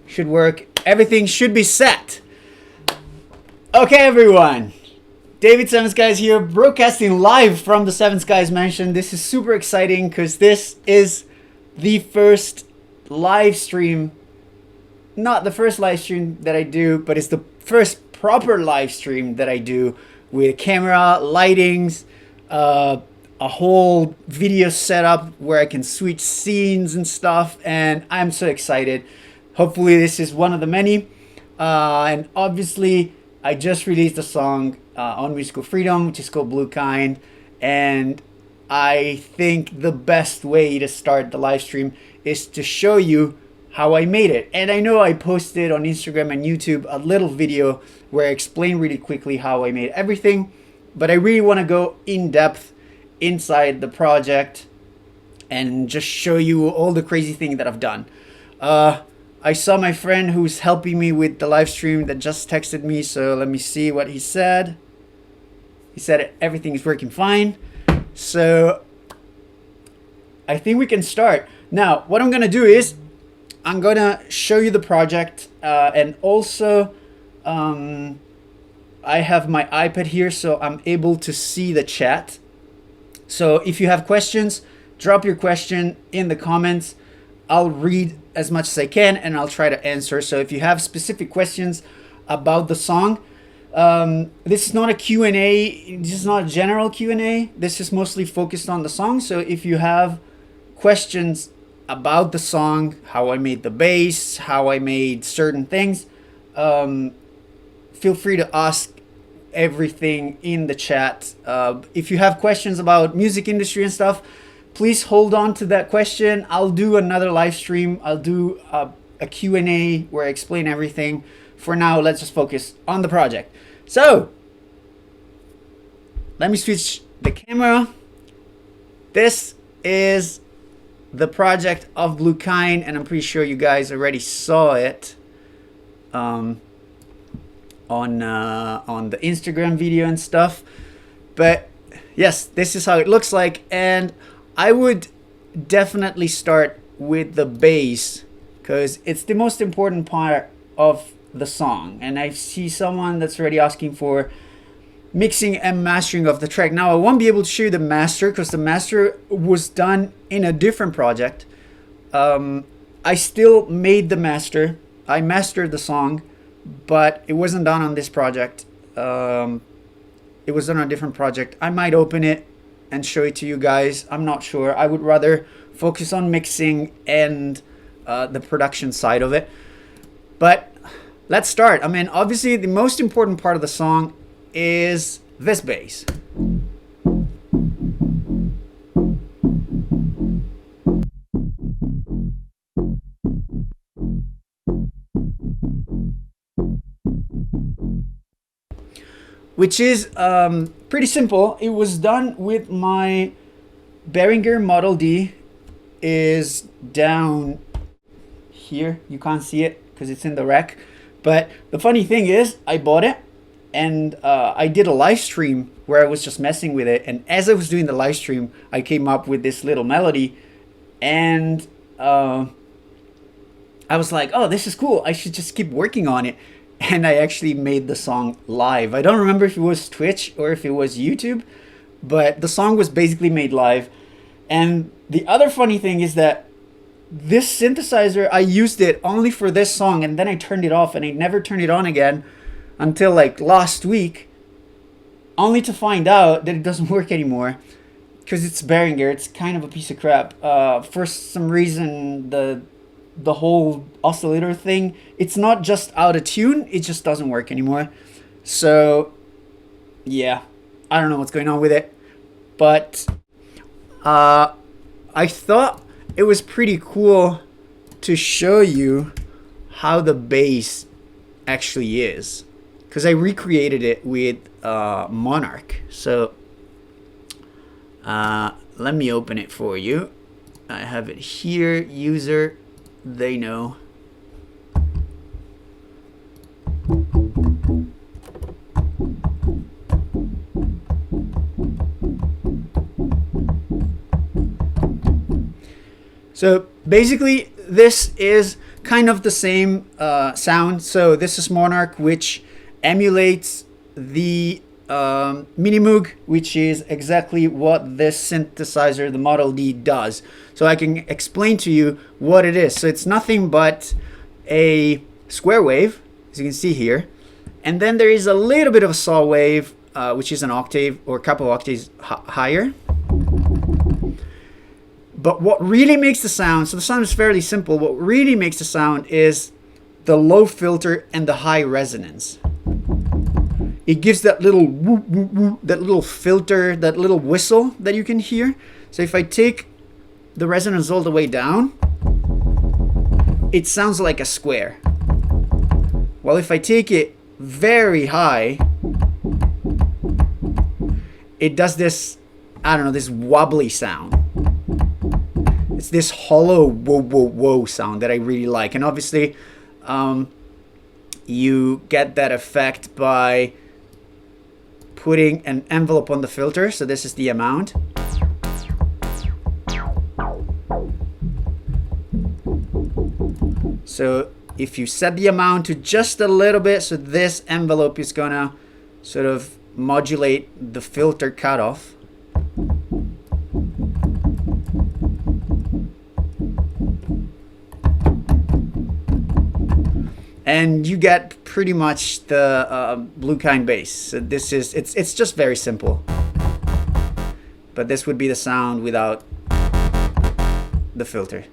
should work. Everything should be set. Okay, everyone. David Seven Skies here, broadcasting live from the Seven Skies Mansion. This is super exciting because this is the first live stream. Not the first live stream that I do, but it's the first proper live stream that I do with camera, lightings, a whole video setup where I can switch scenes and stuff, and I'm so excited. Hopefully this is one of the many. And obviously I just released a song on Musical Freedom, which is called Blue Kind, and I think the best way to start the live stream is to show you how I made it. And I know I posted on Instagram and YouTube a little video where I explain really quickly how I made everything, but I really want to go in depth inside the project and just show you all the crazy thing that I've done. I saw my friend who's helping me with the live stream that just texted me, so let me see what he said. He said everything is working fine, so I think we can start. Now what I'm gonna do is I'm gonna show you the project, and also I have my iPad here, so I'm able to see the chat. So if you have questions, drop your question in the comments. I'll read as much as I can and I'll try to answer. So if you have specific questions about the song, this is not a Q&A, this is not a general Q&A. This is mostly focused on the song. So if you have questions about the song, how I made the bass, how I made certain things, feel free to ask everything in the chat. If you have questions about music industry and stuff, please hold on to that question. I'll do another live stream. I'll do a Q&A where I explain everything. For now, let's just focus on the project. So let me switch the camera. This is the project of Blue Kind, and I'm pretty sure you guys already saw it on the Instagram video and stuff. But yes, this is how it looks like, and I would definitely start with the bass because it's the most important part of the song. And I see someone that's already asking for mixing and mastering of the track. Now I won't be able to show you the master because the master was done in a different project. I still made the master. I mastered the song, but it wasn't done on this project. It was done on a different project. I might open it and show it to you guys. I'm not sure. I would rather focus on mixing and the production side of it. But let's start. I mean, obviously the most important part of the song is this bass. Which is pretty simple. It was done with my Behringer Model D. Is down here. You can't see it because it's in the rack. But the funny thing is, I bought it and I did a live stream where I was just messing with it. And as I was doing the live stream, I came up with this little melody, and I was like, oh, this is cool. I should just keep working on it. And I actually made the song live. I don't remember if it was Twitch or if it was YouTube, but the song was basically made live. And the other funny thing is that this synthesizer, I used it only for this song, and then I turned it off and I never turned it on again until like last week, only to find out that it doesn't work anymore because it's Behringer. It's kind of a piece of crap. For some reason, the whole oscillator thing, it's not just out of tune, it just doesn't work anymore. So yeah, I don't know what's going on with it, but I thought it was pretty cool to show you how the bass actually is, because I recreated it with Monarch. So let me open it for you. I have it here. User, they know. So basically this is kind of the same sound. So this is Monarch, which emulates the Minimoog, which is exactly what this synthesizer, the Model D, does. So I can explain to you what it is. So it's nothing but a square wave, as you can see here. And then there is a little bit of a saw wave, which is an octave or a couple of octaves higher. But what really makes the sound, so the sound is fairly simple, what really makes the sound is the low filter and the high resonance. It gives that little whoop, whoop, whoop, that little filter, that little whistle that you can hear. So if I take the resonance all the way down, it sounds like a square. Well, if I take it very high, it does this, I don't know, this wobbly sound. It's this hollow whoa, whoa, whoa sound that I really like. And obviously, you get that effect by putting an envelope on the filter. So this is the amount. So if you set the amount to just a little bit, so this envelope is gonna sort of modulate the filter cutoff. And you get pretty much the blue kind bass. So this is, it's just very simple. But this would be the sound without the filter.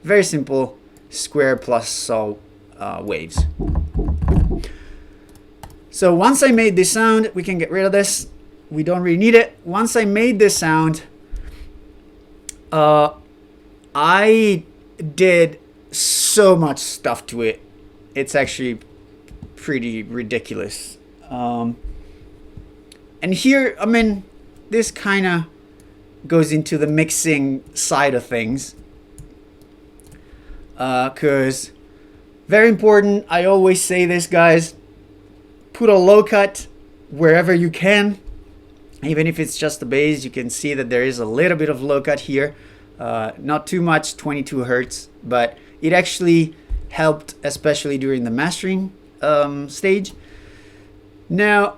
Very simple, square plus saw waves. So once I made this sound, we can get rid of this. We don't really need it. Once I made this sound, I did so much stuff to it. It's actually pretty ridiculous. And here, I mean, this kind of goes into the mixing side of things. Because very important, I always say this, guys, put a low cut wherever you can. Even if it's just the bass, you can see that there is a little bit of low cut here. Not too much, 22 Hertz, but it actually helped, especially during the mastering stage. Now,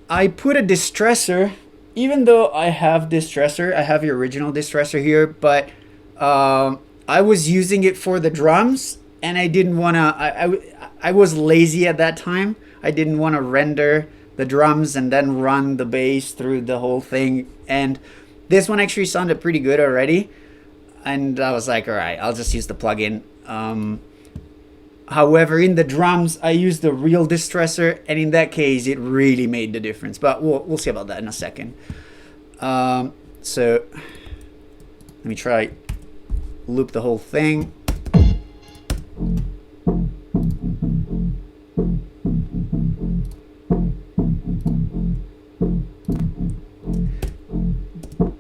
I put a Distressor, even though I have Distressor, I have the original Distressor here, but I was using it for the drums, and I didn't want to, I was lazy at that time. I didn't want to render the drums and then run the bass through the whole thing. And this one actually sounded pretty good already. And I was like, all right, I'll just use the plugin. However, in the drums, I used the real Distressor, and in that case, it really made the difference. But we'll see about that in a second. So let me try loop the whole thing.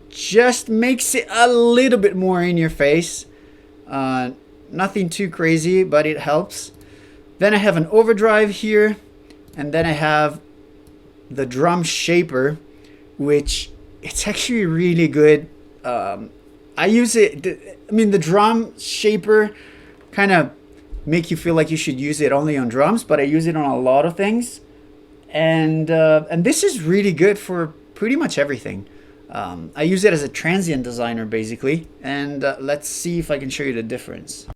Just makes it a little bit more in your face. Nothing too crazy, but it helps. Then I have an overdrive here, and then I have the drum shaper, which it's actually really good. I use it, I mean, the drum shaper kind of make you feel like you should use it only on drums, but I use it on a lot of things. And this is really good for pretty much everything. I use it as a transient designer, basically. And let's see if I can show you the difference.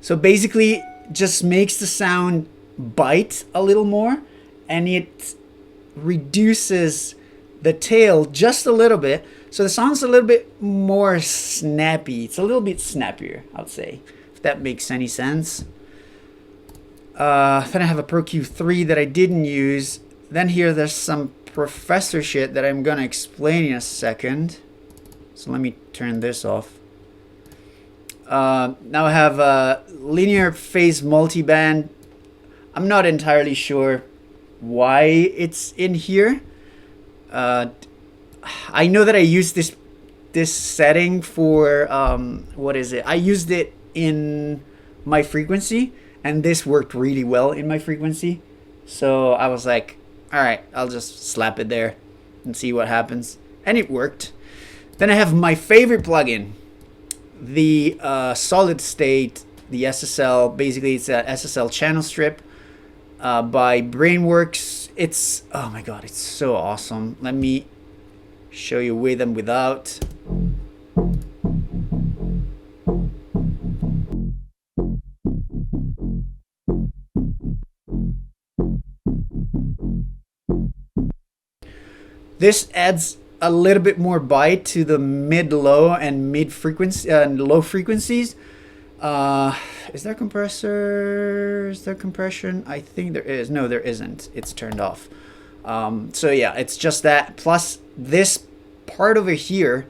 So basically, just makes the sound bite a little more, and it reduces the tail just a little bit, so the sound's a little bit more snappy. It's a little bit snappier, I would say, if that makes any sense. Then I have a Pro Q3 that I didn't use. Then here there's some Professor shit that I'm gonna explain in a second. So let me turn this off. Now I have a linear phase multiband. I'm not entirely sure why it's in here. I know that I used this setting for what is it? I used it in my frequency, and this worked really well in my frequency. So I was like, Alright, I'll just slap it there and see what happens. And it worked. Then I have my favorite plugin, the solid state, the SSL. Basically, it's a SSL channel strip by Brainworks. It's, oh my god, it's so awesome. Let me show you with and without. This adds a little bit more bite to the mid-low and mid-frequency and low frequencies. Is there compressor? Is there compression? I think there is. No, there isn't. It's turned off. So yeah, it's just that. Plus this part over here,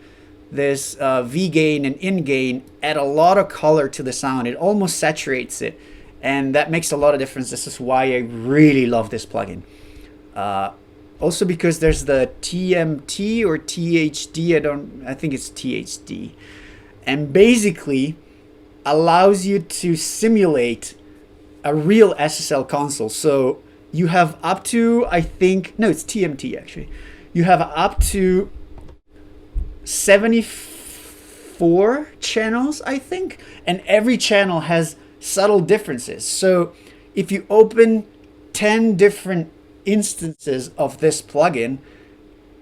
this V gain and in gain, add a lot of color to the sound. It almost saturates it, and that makes a lot of difference. This is why I really love this plugin. Also because there's the TMT or THD, I think it's THD. And basically allows you to simulate a real SSL console. So you have up to, I think, no, it's TMT actually. You have up to 74 channels, I think. And every channel has subtle differences. So if you open 10 different instances of this plugin,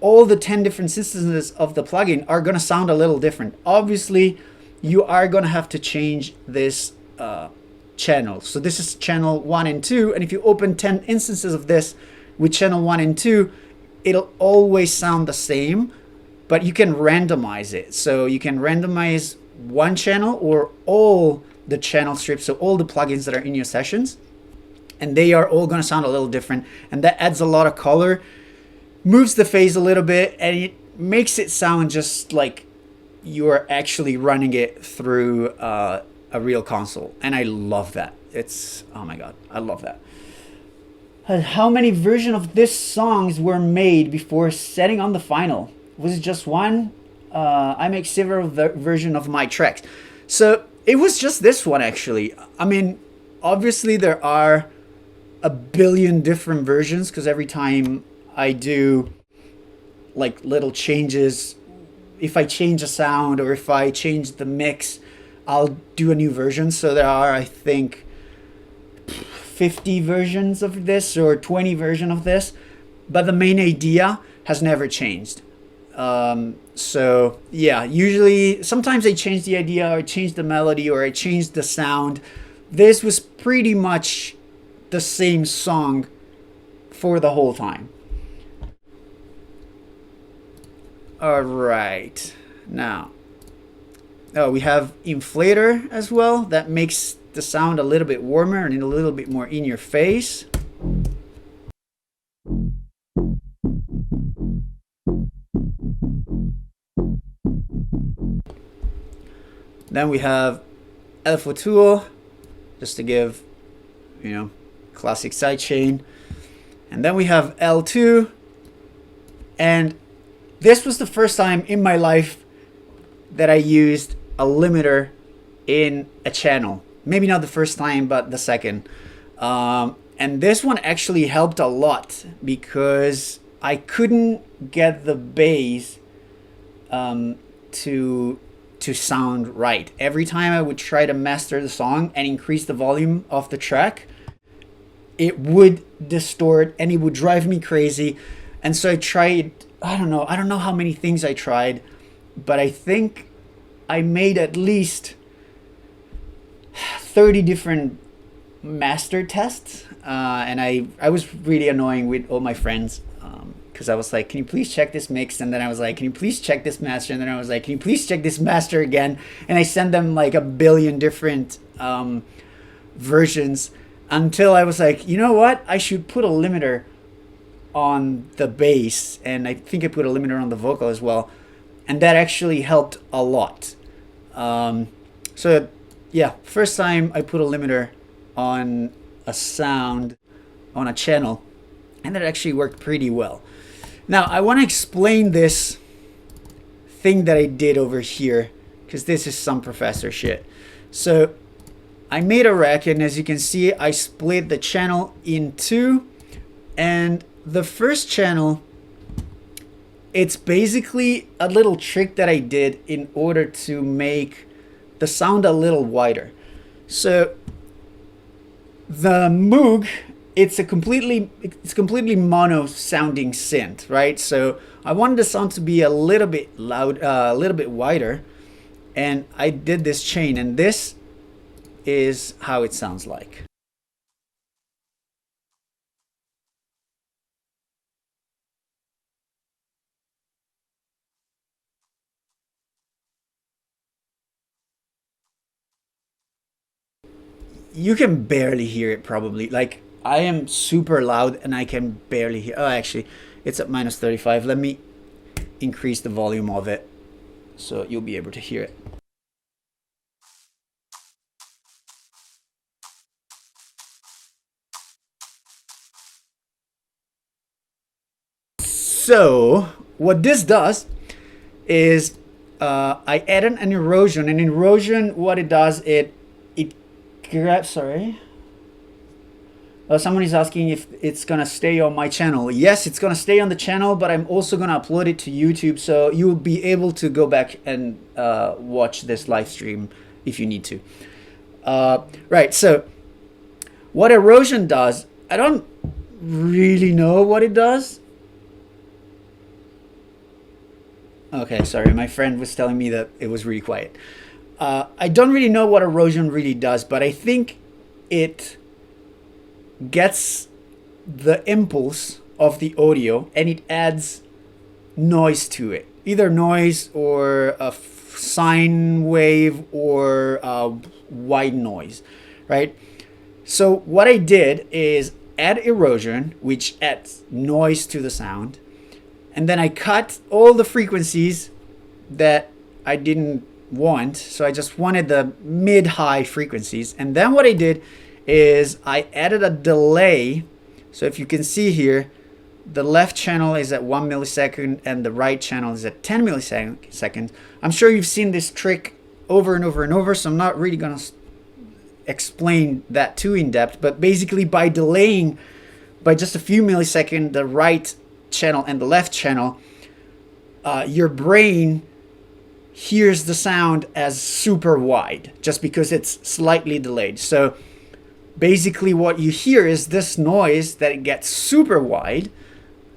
all the 10 different instances of the plugin are going to sound a little different. Obviously, you are going to have to change this channel. So this is channel 1 and 2, and if you open 10 instances of this with channel 1 and 2, it'll always sound the same, but you can randomize it. So you can randomize one channel or all the channel strips, so all the plugins that are in your sessions, and they are all going to sound a little different, and that adds a lot of color, moves the phase a little bit, and it makes it sound just like you're actually running it through a real console. And I love that. It's, oh my god, I love that. How many versions of this songs were made before setting on the final? Was it just one? I make several versions of my tracks. So it was just this one actually. I mean, obviously there are a billion different versions, because every time I do like little changes, if I change a sound or if I change the mix, I'll do a new version. So there are, I think, 50 versions of this or 20 versions of this, but the main idea has never changed. So yeah, usually sometimes I change the idea or change the melody or I change the sound. This was pretty much the same song for the whole time. All right, now, oh, we have inflator as well. That makes the sound a little bit warmer and a little bit more in your face. Then we have Lfo Tool, just to give, you know, classic sidechain. And then we have L2, and this was the first time in my life that I used a limiter in a channel. Maybe not the first time, but the second. And this one actually helped a lot because I couldn't get the bass to sound right. Every time I would try to master the song and increase the volume of the track, it would distort and it would drive me crazy. And so I tried, I don't know how many things I tried, but I think I made at least 30 different master tests. And I was really annoying with all my friends, because I was like, can you please check this mix? And then I was like, can you please check this master? And then I was like, can you please check this master again? And I sent them like a billion different versions, until I was like, you know what? I should put a limiter on the bass, and I think I put a limiter on the vocal as well, and that actually helped a lot. So yeah, first time I put a limiter on a sound on a channel, and that actually worked pretty well. Now I want to explain this thing that I did over here, because this is some professor shit. So I made a rack, and as you can see, I split the channel in two, and the first channel, it's basically a little trick that I did in order to make the sound a little wider. So the Moog, it's completely mono sounding synth, right? So I wanted the sound to be a little bit loud, a little bit wider, and I did this chain, and this is how it sounds like. You can barely hear it probably. Like, I am super loud and I can barely hear. Oh, actually, it's at minus 35. Let me increase the volume of it so you'll be able to hear it. So what this does is I added an erosion. And erosion, what it does, it grabs. Sorry. Someone is asking if it's gonna stay on my channel. Yes, it's gonna stay on the channel, but I'm also gonna upload it to YouTube, so you'll be able to go back and watch this live stream if you need to. Right. So what erosion does, I don't really know what it does. Okay, sorry, my friend was telling me that it was really quiet. I don't really know what erosion really does, but I think it gets the impulse of the audio and it adds noise to it. Either noise or a sine wave or white noise, right? So what I did is add erosion, which adds noise to the sound. And then I cut all the frequencies that I didn't want. So I just wanted the mid-high frequencies. And then what I did is I added a delay. So if you can see here, the left channel is at 1 millisecond and the right channel is at 10 milliseconds. I'm sure you've seen this trick over and over and over, so I'm not really going to explain that too in depth. But basically by delaying by just a few milliseconds the right channel and the left channel, your brain hears the sound as super wide just because it's slightly delayed. So basically what you hear is this noise that it gets super wide.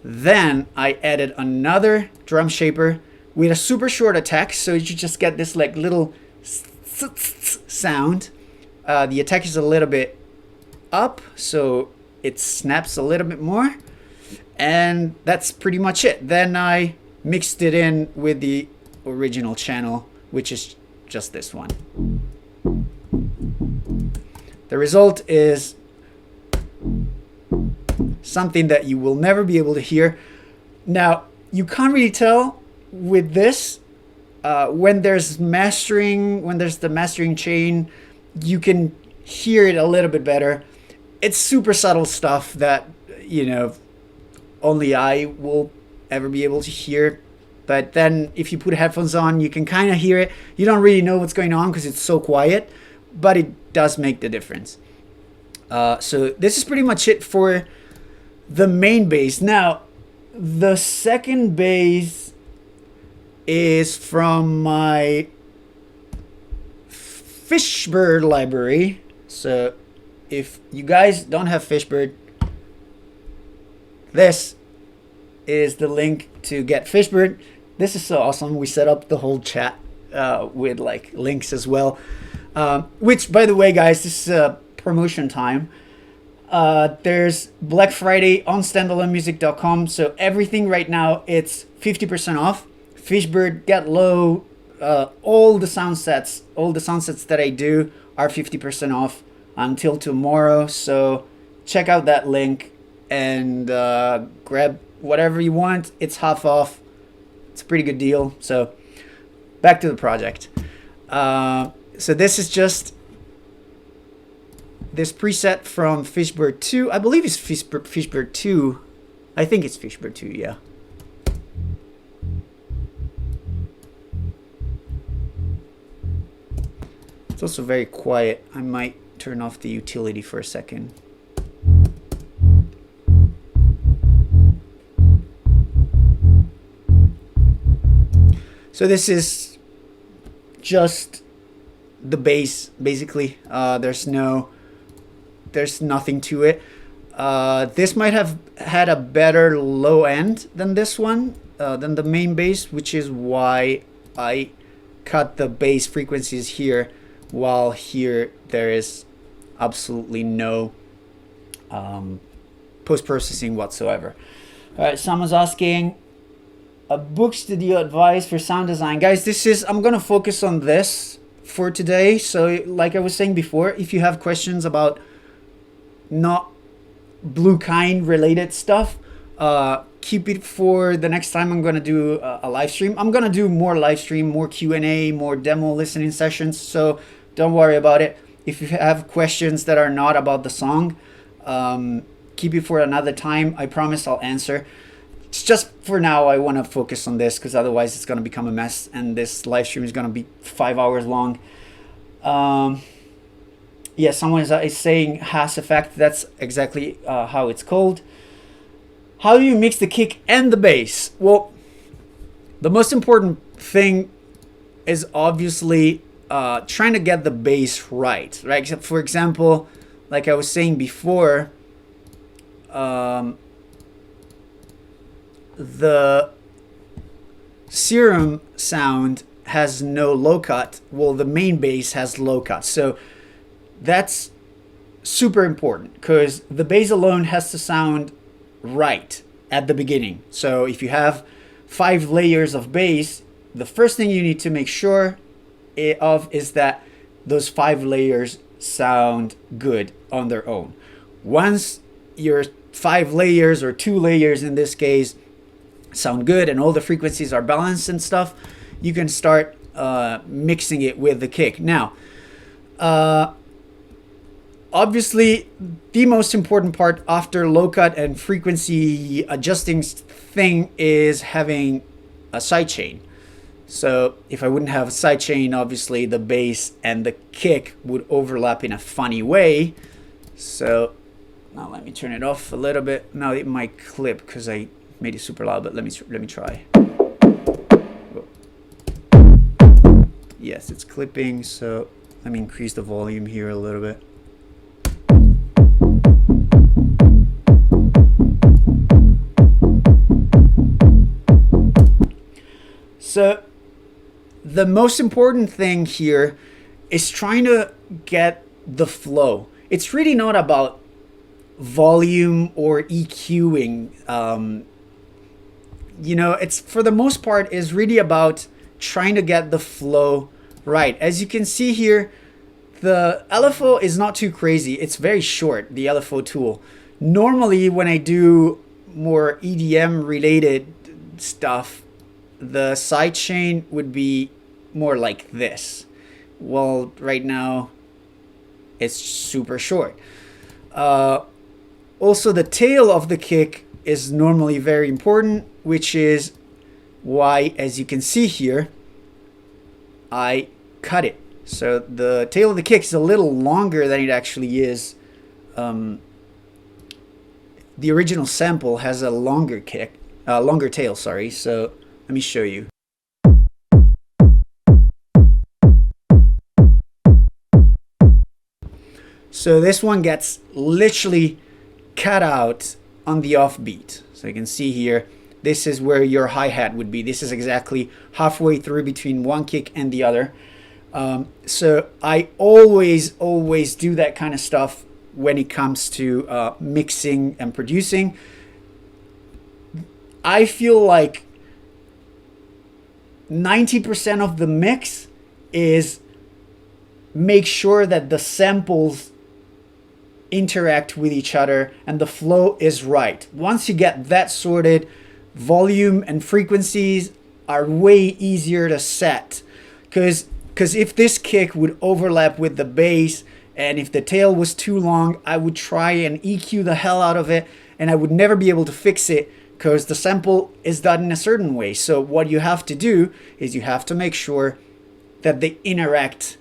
Then I added another drum shaper with a super short attack, so you just get this like little sound. The attack is a little bit up, so it snaps a little bit more. And that's pretty much it. Then I mixed it in with the original channel, which is just this one. The result is something that you will never be able to hear. Now, you can't really tell with this. When there's mastering, when there's the mastering chain, you can hear it a little bit better. It's super subtle stuff that, you know, only I will ever be able to hear. But then if you put headphones on, you can kind of hear it. You don't really know what's going on because it's so quiet, but it does make the difference. So this is pretty much it for the main bass. Now, the second bass is from my Fishbird library. So if you guys don't have Fishbird, this is the link to get Fishbird. This is so awesome. We set up the whole chat with like links as well. Which, by the way, guys, this is promotion time. There's Black Friday on standalonemusic.com. So everything right now, it's 50% off. Fishbird, Get Low, all the sound sets that I do are 50% off until tomorrow. So check out that link and grab whatever you want. It's half off. It's a pretty good deal. So back to the project. So this is just this preset from Fishbird 2. I believe it's Fishbird 2. I think it's Fishbird 2, yeah. It's also very quiet. I might turn off the utility for a second. So this is just the bass, basically. There's nothing to it. This might have had a better low end than this one, than the main bass, which is why I cut the bass frequencies here, while here there is absolutely no post-processing whatsoever. All right, someone's asking, a book studio advice for sound design. Guys, I'm gonna focus on this for today. So like I was saying before, if you have questions about not Blue Kind related stuff, keep it for the next time I'm gonna do a live stream. I'm gonna do more live stream, more Q&A, more demo listening sessions, so don't worry about it. If you have questions that are not about the song, keep it for another time. I promise I'll answer. It's just for now I want to focus on this, because otherwise it's going to become a mess and this live stream is going to be 5 hours long. Yeah, someone is saying Haas effect. That's exactly how it's called. How do you mix the kick and the bass? Well, the most important thing is obviously trying to get the bass right? For example, like I was saying before, the SKIESTREAM sound has no low cut. Well, the main bass has low cut. So that's super important, because the bass alone has to sound right at the beginning. So if you have 5 layers of bass, the first thing you need to make sure of is that those 5 layers sound good on their own. Once your 5 layers, or 2 layers in this case, sound good and all the frequencies are balanced and stuff, you can start mixing it with the kick. Now, obviously the most important part after low cut and frequency adjusting thing is having a sidechain. So if I wouldn't have a sidechain, obviously the bass and the kick would overlap in a funny way. So now let me turn it off a little bit. Now it might clip because I made it super loud, but let me try. Whoa. Yes, it's clipping, so let me increase the volume here a little bit. So the most important thing here is trying to get the flow. It's really not about volume or EQing. You know, it's, for the most part, is really about trying to get the flow right. As you can see here, the LFO is not too crazy. It's very short, the Lfo tool. Normally when I do more EDM related stuff, the sidechain would be more like this. Well, right now it's super short. Also, the tail of the kick is normally very important, which is why, as you can see here, I cut it. So the tail of the kick is a little longer than it actually is. The original sample has a longer kick, longer tail, sorry. So let me show you. So this one gets literally cut out on the offbeat. So you can see here, this is where your hi-hat would be. This is exactly halfway through between one kick and the other. So I always do that kind of stuff when it comes to mixing and producing. I feel like 90% of the mix is make sure that the samples interact with each other and the flow is right. Once you get that sorted, volume and frequencies are way easier to set, because if this kick would overlap with the bass and if the tail was too long, I would try and EQ the hell out of it and I would never be able to fix it because the sample is done in a certain way. So what you have to do is you have to make sure that they interact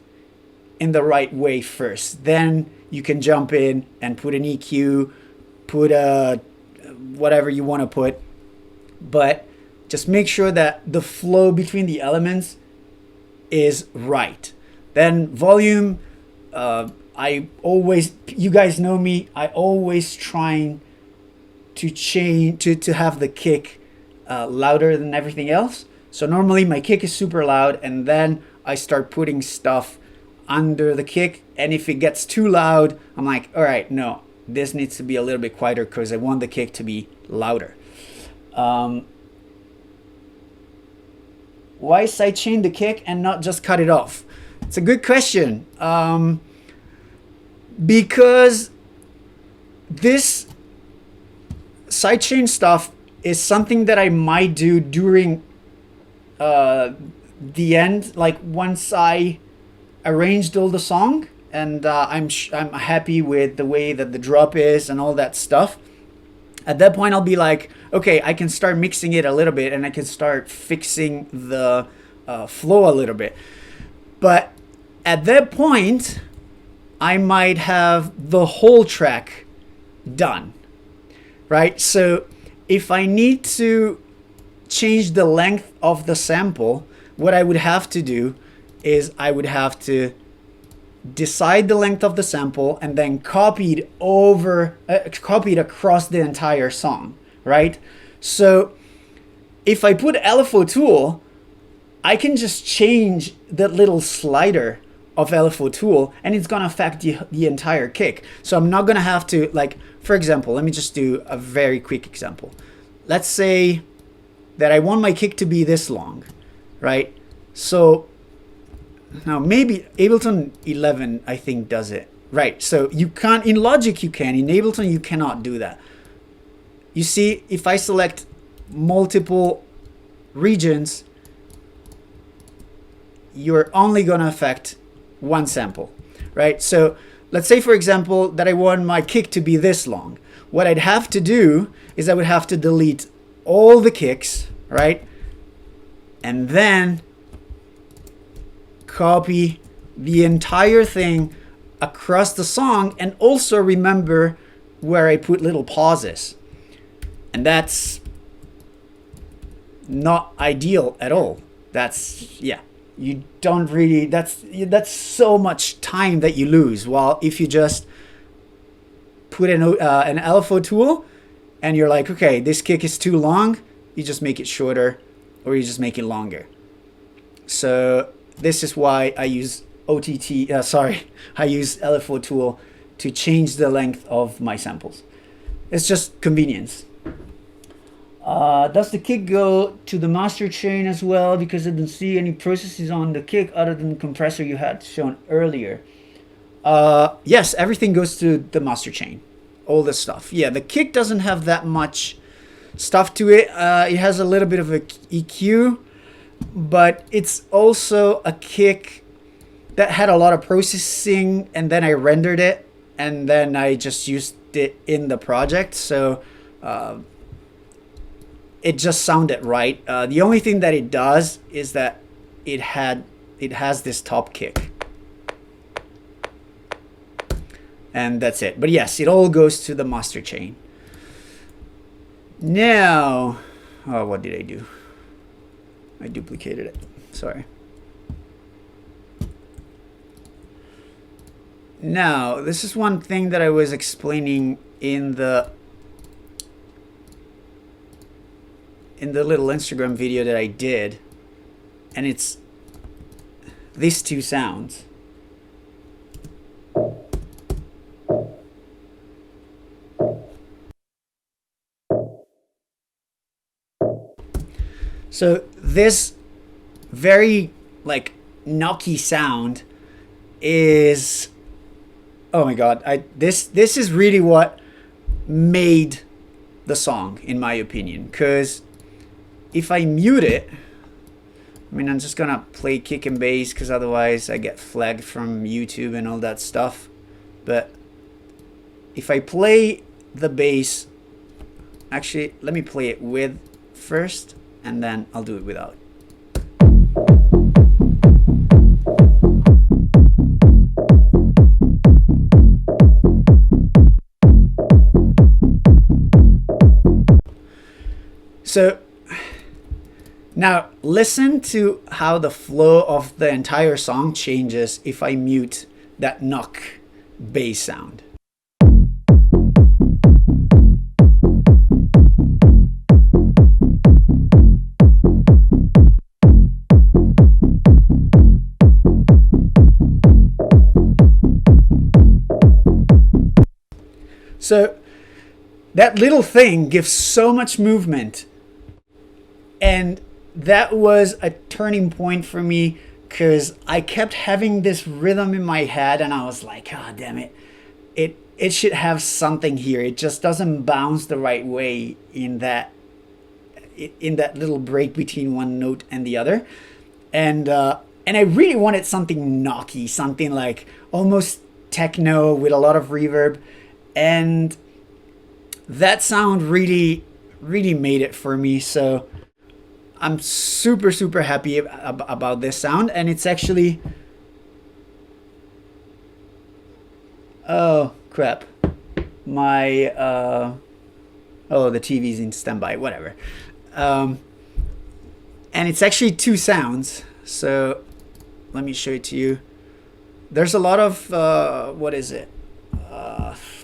in the right way first. Then you can jump in and put an EQ, put a whatever you want to put, but Just make sure that the flow between the elements is right. Then volume, you guys know me, I always trying to change, to have the kick louder than everything else. So normally my kick is super loud, and then I start putting stuff under the kick, and if it gets too loud, I'm like, all right, no, this needs to be a little bit quieter because I want the kick to be louder. Why sidechain the kick and not just cut it off? It's a good question. Because this sidechain stuff is something that I might do during the end, like once I arranged all the song and I'm happy with the way that the drop is and all that stuff. At that point, I'll be like, okay, I can start mixing it a little bit and I can start fixing the flow a little bit. But at that point, I might have the whole track done, right? So if I need to change the length of the sample, what I would have to do is I would have to decide the length of the sample and then copy it across the entire song, right? So if I put Lfo Tool, I can just change the little slider of Lfo Tool and it's gonna affect the entire kick. So I'm not gonna have to, like, for example, let me just do a very quick example. Let's say that I want my kick to be this long, right? So now maybe Ableton 11 I think does it, right? So you can't, in Logic you can, in Ableton you cannot do that. You see, if I select multiple regions, you're only gonna affect one sample, right? So let's say, for example, that I want my kick to be this long. What I'd have to do is I would have to delete all the kicks, right? And then copy the entire thing across the song, and also remember where I put little pauses. And that's not ideal at all. That's, yeah, you don't really, that's so much time that you lose. While if you just put an Lfo Tool and you're like, okay, this kick is too long, you just make it shorter or you just make it longer. So this is why I use I use Lfo Tool to change the length of my samples. It's just convenience. Does the kick go to the master chain as well? Because I didn't see any processes on the kick other than the compressor you had shown earlier. Yes, everything goes to the master chain. All the stuff. Yeah, the kick doesn't have that much stuff to it. It has a little bit of a EQ, but it's also a kick that had a lot of processing, and then I rendered it, and then I just used it in the project. So it just sounded right. The only thing that it does is that it has this top kick. And that's it. But yes, it all goes to the master chain. Now, oh, what did I do? I duplicated it. Sorry. Now, this is one thing that I was explaining in the little Instagram video that I did, and it's these two sounds. So this very like knocky sound is, oh my god, this is really what made the song, in my opinion. Because if I mute it, I mean, I'm just gonna play kick and bass because otherwise I get flagged from YouTube and all that stuff. But if I play the bass, actually, let me play it with first, and then I'll do it without. So Now listen to how the flow of the entire song changes if I mute that knock bass sound. So that little thing gives so much movement, and that was a turning point for me because I kept having this rhythm in my head and I was like, oh damn it, it should have something here. It just doesn't bounce the right way in that little break between one note and the other. And I really wanted something knocky, something like almost techno with a lot of reverb. And that sound really made it for me. So I'm super happy about this sound. And it's actually, oh crap, my oh, the TV's in standby, whatever. And it's actually two sounds, so let me show it to you. There's a lot of what is it,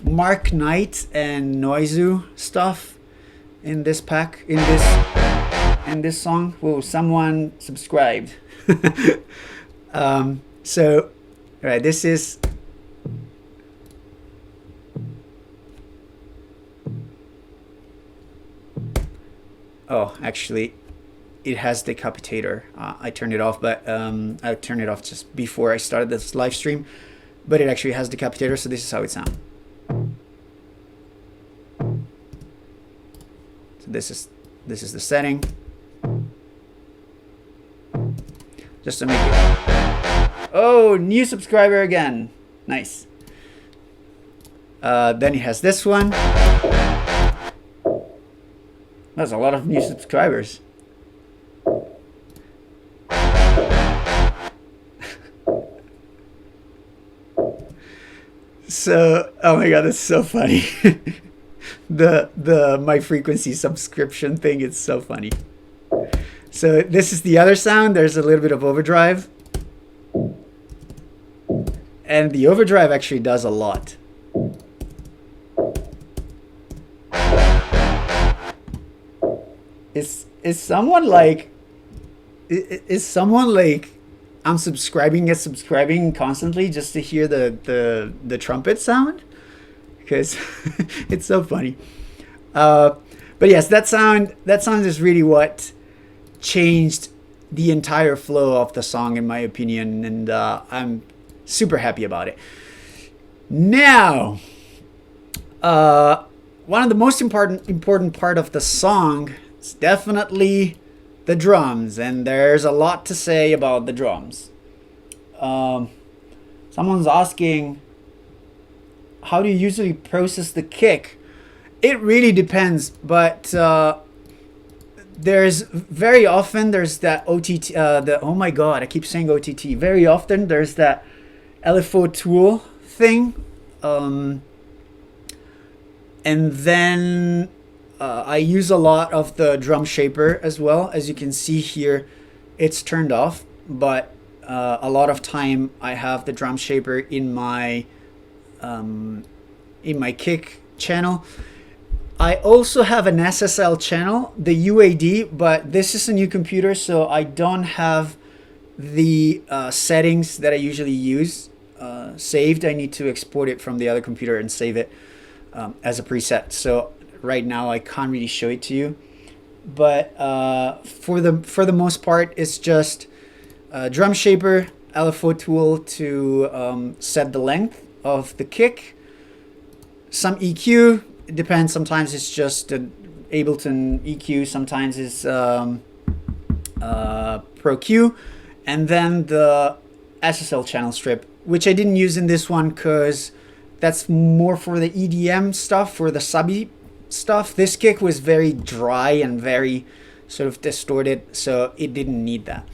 Mark Knight and Noizu stuff in this pack, in this song. Whoa, someone subscribed. So right, this is, oh, actually it has decapitator. I turned it off, but I turned it off just before I started this live stream, but it actually has decapitator. So this is how it sounds. So this is the setting, just to make it. Oh, new subscriber again, nice. Then he has this one. That's a lot of new subscribers. So, oh my god, that's so funny. the my frequency subscription thing, it's so funny. So this is the other sound. There's a little bit of overdrive, and the overdrive actually does a lot. Is someone like I'm subscribing constantly just to hear the trumpet sound, because it's so funny. But yes, that sound is really what changed the entire flow of the song, in my opinion, and I'm super happy about it. Now, one of the most important part of the song is definitely the drums, and there's a lot to say about the drums. Someone's asking, how do you usually process the kick? It really depends, but there's very often that OTT, oh my god, I keep saying OTT. Very often there's that Lfo Tool thing, and then I use a lot of the drum shaper as well. As you can see here, it's turned off, but a lot of time I have the drum shaper in my kick channel. I also have an SSL channel, the UAD, but this is a new computer, so I don't have the settings that I usually use saved. I need to export it from the other computer and save it as a preset. So right now I can't really show it to you, but for the most part, it's just drum shaper, Lfo Tool to set the length of the kick, some EQ. It depends. Sometimes it's just Ableton EQ, sometimes it's Pro Q, and then the SSL channel strip, which I didn't use in this one because that's more for the EDM stuff, for the subby stuff. This kick was very dry and very sort of distorted, so it didn't need that.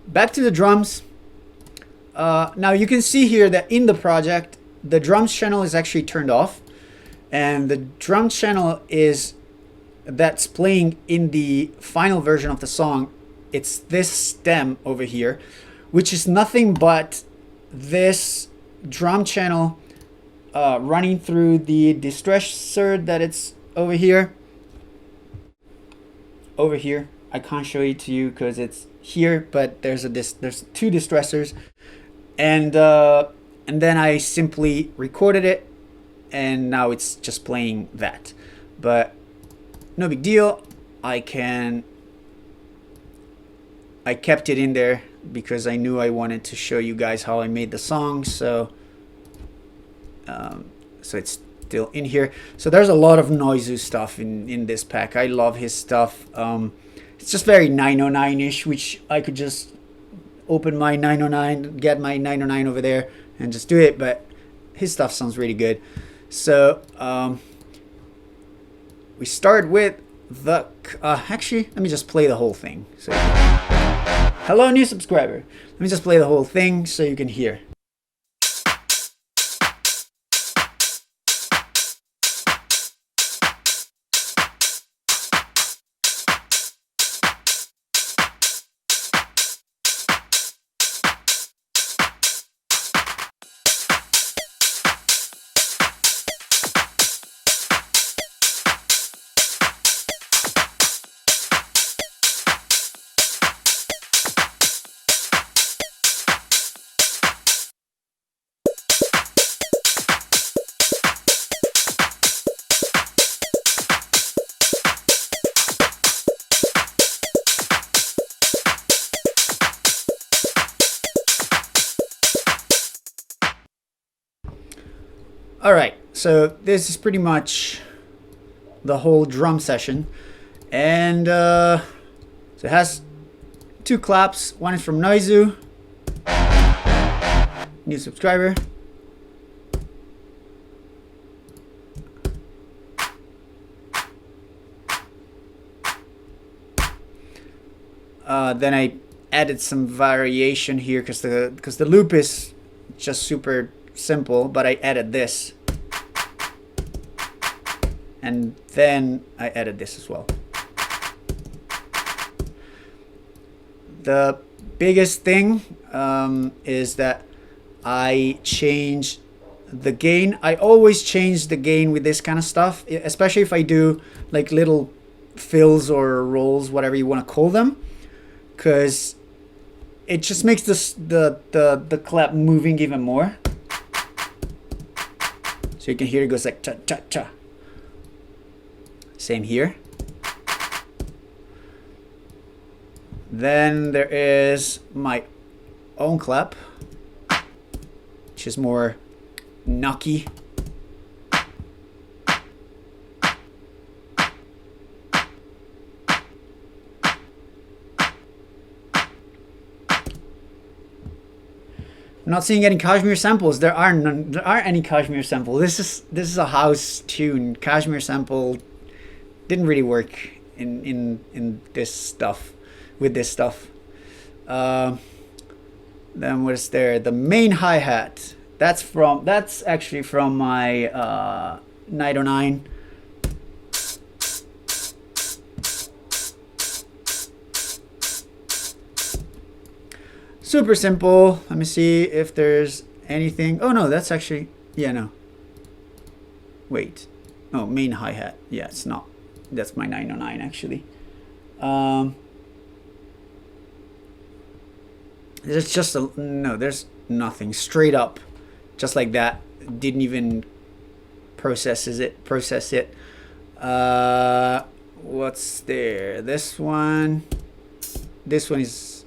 Back to the drums. Now you can see here that in the project, the drums channel is actually turned off, and the drum channel that's playing in the final version of the song it's this stem over here, which is nothing but this drum channel running through the Distressor that it's over here. Over here, I can't show it to you because it's here, but there's two Distressors, and then I simply recorded it, and now it's just playing that. But no big deal. I kept it in there because I knew I wanted to show you guys how I made the song. So it's still in here. So there's a lot of Noizu stuff in this pack. I love his stuff. It's just very 909-ish, which I could just open my 909, get my 909 over there and just do it. But his stuff sounds really good. So we start with the actually, let me just play the whole thing. So hello, new subscriber. Let me just play the whole thing so you can hear. Alright, so this is pretty much the whole drum session, and so it has two claps. One is from Noizu, new subscriber. Then I added some variation here because the loop is just super simple, but I added this, and then I added this as well. The biggest thing is that I changed the gain. I always change the gain with this kind of stuff, especially if I do like little fills or rolls, whatever you want to call them, because it just makes the clap moving even more. So you can hear it goes like cha cha cha. Same here. Then there is my own clap, which is more knocky. I'm not seeing any Kashmir samples. There aren't any Kashmir samples. This is a house tune. Kashmir sample didn't really work in this stuff, with this stuff. Then what is there? The main hi-hat. That's actually from my 909. Super simple. Let me see if there's anything. Oh no, that's actually, yeah, no. Wait. Oh, main hi-hat. Yeah, it's not. That's my 909 actually. There's just no, there's nothing. Straight up. Just like that. Didn't even process it. What's there? This one is,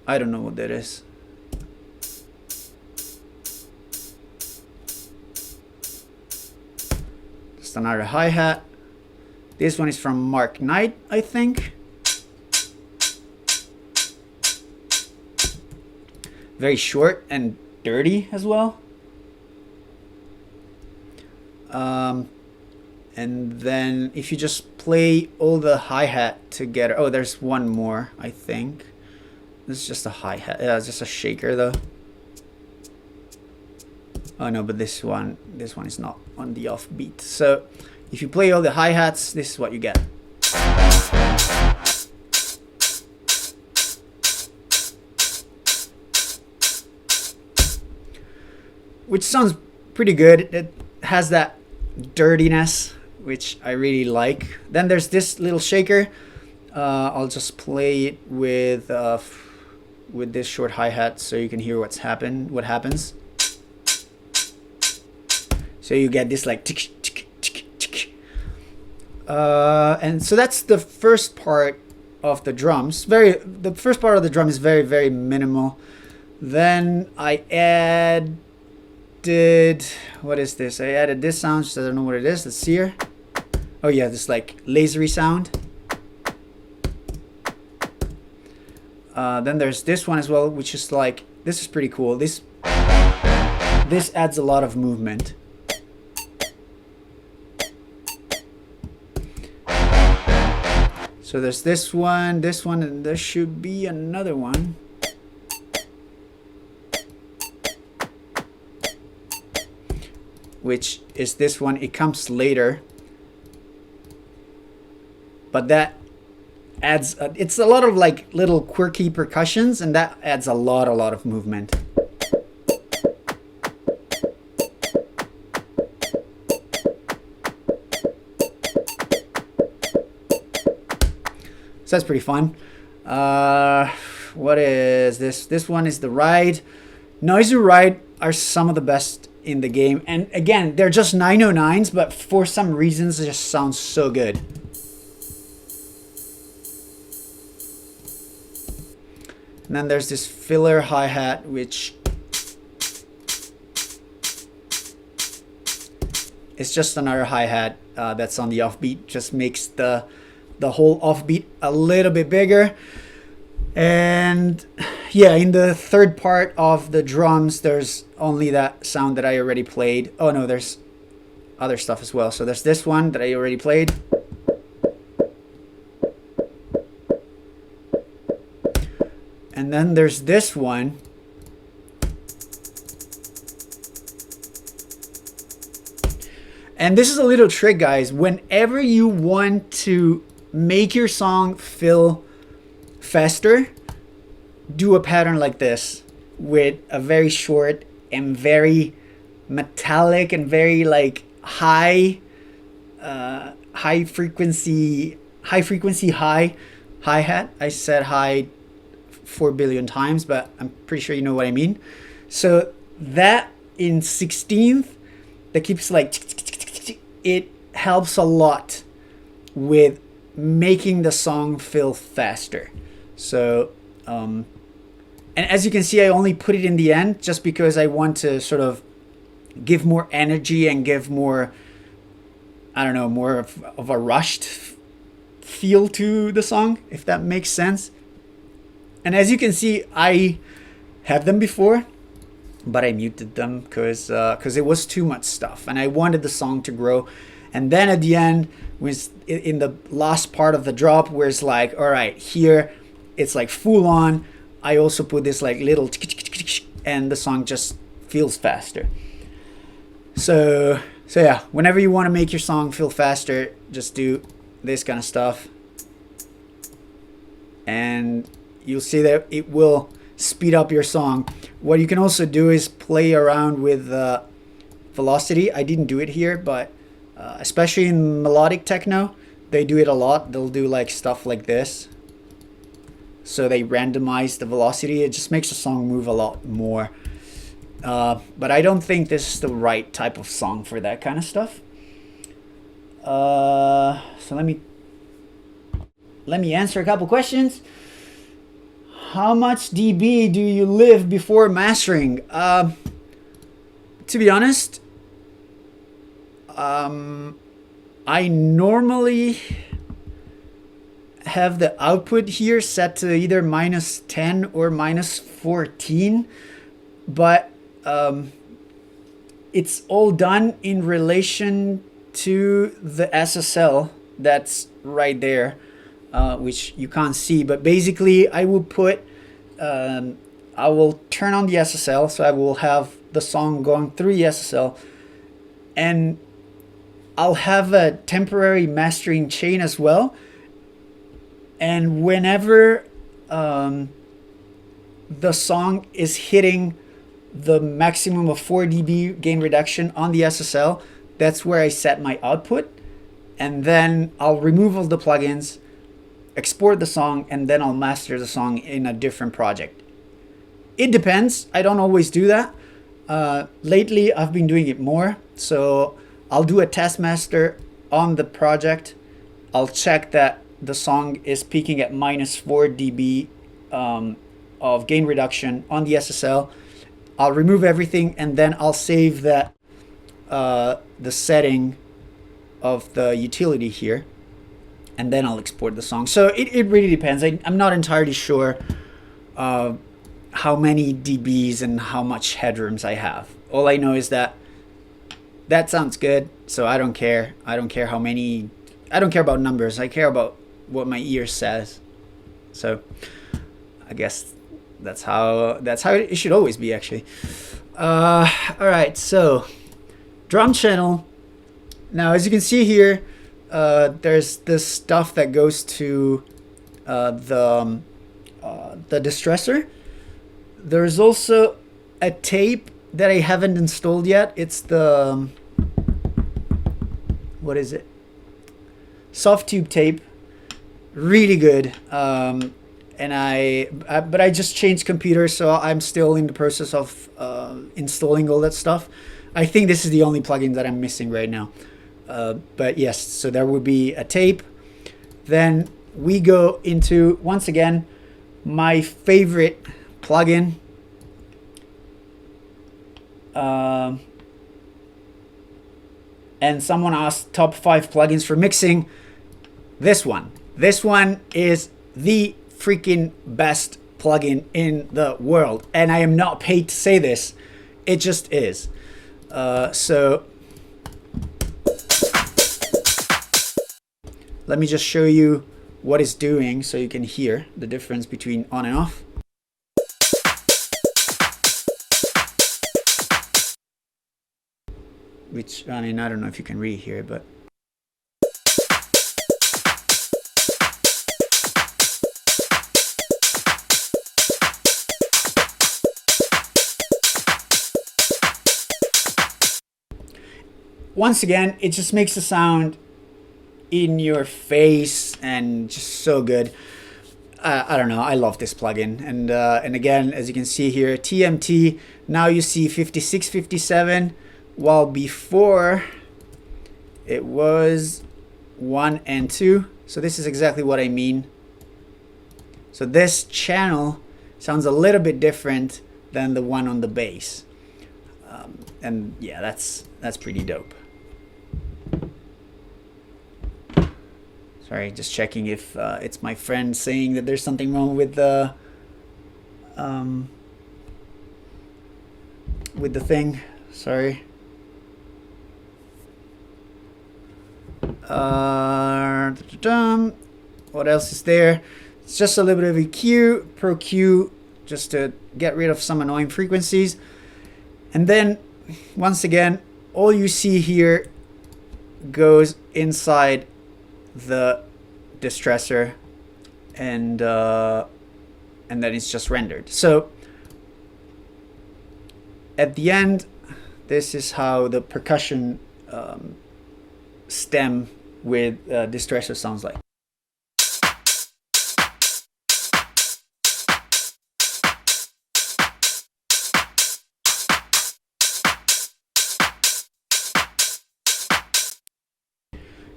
I don't know what that is. Just another hi-hat. This one is from Mark Knight, I think. Very short and dirty as well. And then if you just play all the hi-hat together. Oh, there's one more, I think. This is just a hi-hat. Yeah, it's just a shaker though. Oh no, but this one is not on the offbeat. So if you play all the hi-hats, this is what you get. which sounds pretty good. It has that dirtiness, which I really like. Then there's this little shaker. I'll just play it with this short hi-hat so you can hear what happens. So you get this like tick, tick, tick, tick. And so that's the first part of the drums. The first part of the drum is very, very minimal. Then I added, what is this? I added this sound, just I don't know what it is. Let's see here. Oh yeah, this like lasery sound. Then there's this one as well, which is like, this is pretty cool. This adds a lot of movement. So there's this one, and there should be another one. Which is this one. It comes later. But that adds, it's a lot of like little quirky percussions, and that adds a lot of movement. So that's pretty fun. What is this? This one is the ride. Noisy ride are some of the best in the game. And again, they're just 909s, but for some reasons it just sounds so good. And then there's this filler hi-hat, which is just another hi-hat that's on the offbeat. Just makes the whole offbeat a little bit bigger. And yeah, in the third part of the drums, there's only that sound that I already played. Oh no, there's other stuff as well. So there's this one that I already played. And then there's this one. And this is a little trick, guys. Whenever you want to make your song feel faster, do a pattern like this with a very short and very metallic and very like high frequency hi-hat. I said high 4 billion times, but I'm pretty sure you know what I mean. So that in 16th, that keeps like, it helps a lot with making the song feel faster. So and as you can see, I only put it in the end just because I want to sort of give more energy and give more, I don't know, more of a rushed feel to the song, if that makes sense. And as you can see, I had them before, but I muted them because it was too much stuff and I wanted the song to grow. And then at the end, was in the last part of the drop, where it's like, all right, here it's like full on. I also put this like little and the song just feels faster. So yeah, whenever you want to make your song feel faster, just do this kind of stuff. And you'll see that it will speed up your song. What you can also do is play around with velocity. I didn't do it here, but especially in melodic techno, they do it a lot. They'll do like stuff like this. So they randomize the velocity. It just makes the song move a lot more. But I don't think this is the right type of song for that kind of stuff. So let me answer a couple questions. How much dB do you live before mastering? To be honest, I normally have the output here set to either -10 or -14, but it's all done in relation to the SSL that's right there, which you can't see. But basically, I will put, I will turn on the SSL, so I will have the song going through the SSL, and I'll have a temporary mastering chain as well. And whenever the song is hitting the maximum of 4 dB gain reduction on the SSL. That's where I set my output, and then I'll remove all the plugins, export the song, and then I'll master the song in a different project. It depends. I don't always do that. Lately, I've been doing it more. So I'll do a test master on the project. I'll check that the song is peaking at -4 dB of gain reduction on the SSL. I'll remove everything, and then I'll save that the setting of the utility here, and then I'll export the song. So it really depends. I'm not entirely sure how many dBs and how much headrooms I have. All I know is that sounds good, so I don't care. I don't care how many. I don't care about numbers. I care about what my ear says. So I guess that's how it should always be, actually. All right, so drum channel. Now, as you can see here, there's this stuff that goes to the Distressor. There's also a tape that I haven't installed yet. It's the, what is it? Soft tube tape. Really good. And but I just changed computers, so I'm still in the process of installing all that stuff. I think this is the only plugin that I'm missing right now. But yes, so there will be a tape. Then we go into, once again, my favorite plugin. And someone asked top 5 plugins for mixing. This one is the freaking best plugin in the world, and I am not paid to say this. It just is. So let me just show you what it's doing so you can hear the difference between on and off. Which, I mean, I don't know if you can really hear it, but once again, it just makes the sound in your face and just so good. I don't know, I love this plugin. And again, as you can see here, TMT, now you see 56, 57, while before it was 1 and 2. So this is exactly what I mean. So this channel sounds a little bit different than the one on the bass. And yeah, that's pretty dope. Sorry, just checking if it's my friend saying that there's something wrong with the thing. Sorry. What else is there? It's just a little bit of EQ, Pro Q, just to get rid of some annoying frequencies. And then, once again, all you see here goes inside the Distressor, and then it's just rendered. So at the end, this is how the percussion stem with Distressor sounds like.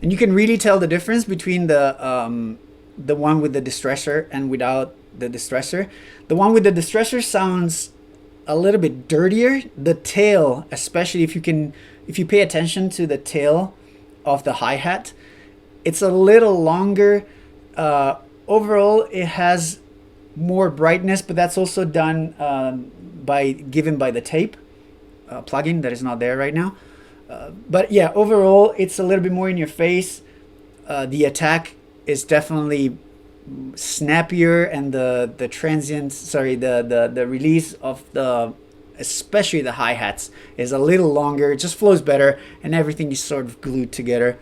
And you can really tell the difference between the one with the Distressor and without the Distressor. The one with the Distressor sounds a little bit dirtier. The tail, especially if you pay attention to the tail of the hi-hat, it's a little longer. Overall, it has more brightness, but that's also done given by the tape plugin that is not there right now. But yeah, overall, it's a little bit more in your face. The attack is definitely snappier, and the transient, the release of especially the hi-hats is a little longer. It just flows better, and everything is sort of glued together,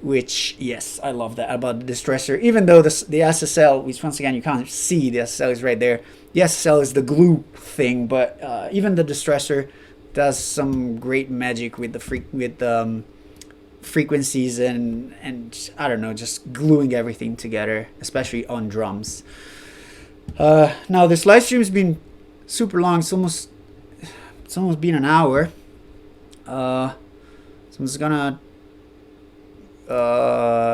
which, yes, I love that about the Distressor. Even though the SSL, which once again you can't see, the SSL is right there. The SSL is the glue thing, but even the Distressor does some great magic with the frequencies and I don't know, just gluing everything together, especially on drums. Now this live stream has been super long. It's almost been an hour. So I'm just gonna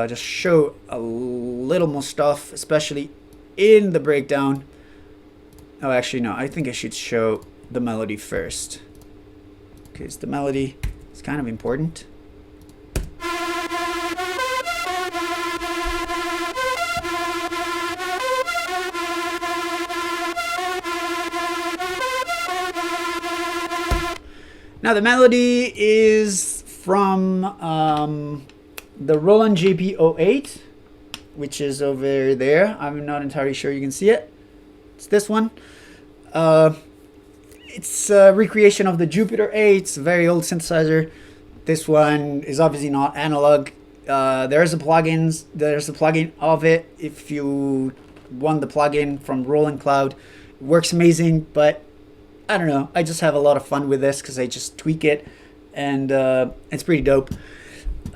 just show a little more stuff, especially in the breakdown. Oh, actually no, I think I should show the melody first, because the melody is kind of important. Now the melody is from the Roland JP08, which is over there. I'm not entirely sure you can see it. It's this one. It's a recreation of the Jupiter 8. It's a very old synthesizer. This one is obviously not analog. There's a plugin of it. If you want the plugin from Roland Cloud, it works amazing, but I don't know, I just have a lot of fun with this because I just tweak it, and it's pretty dope.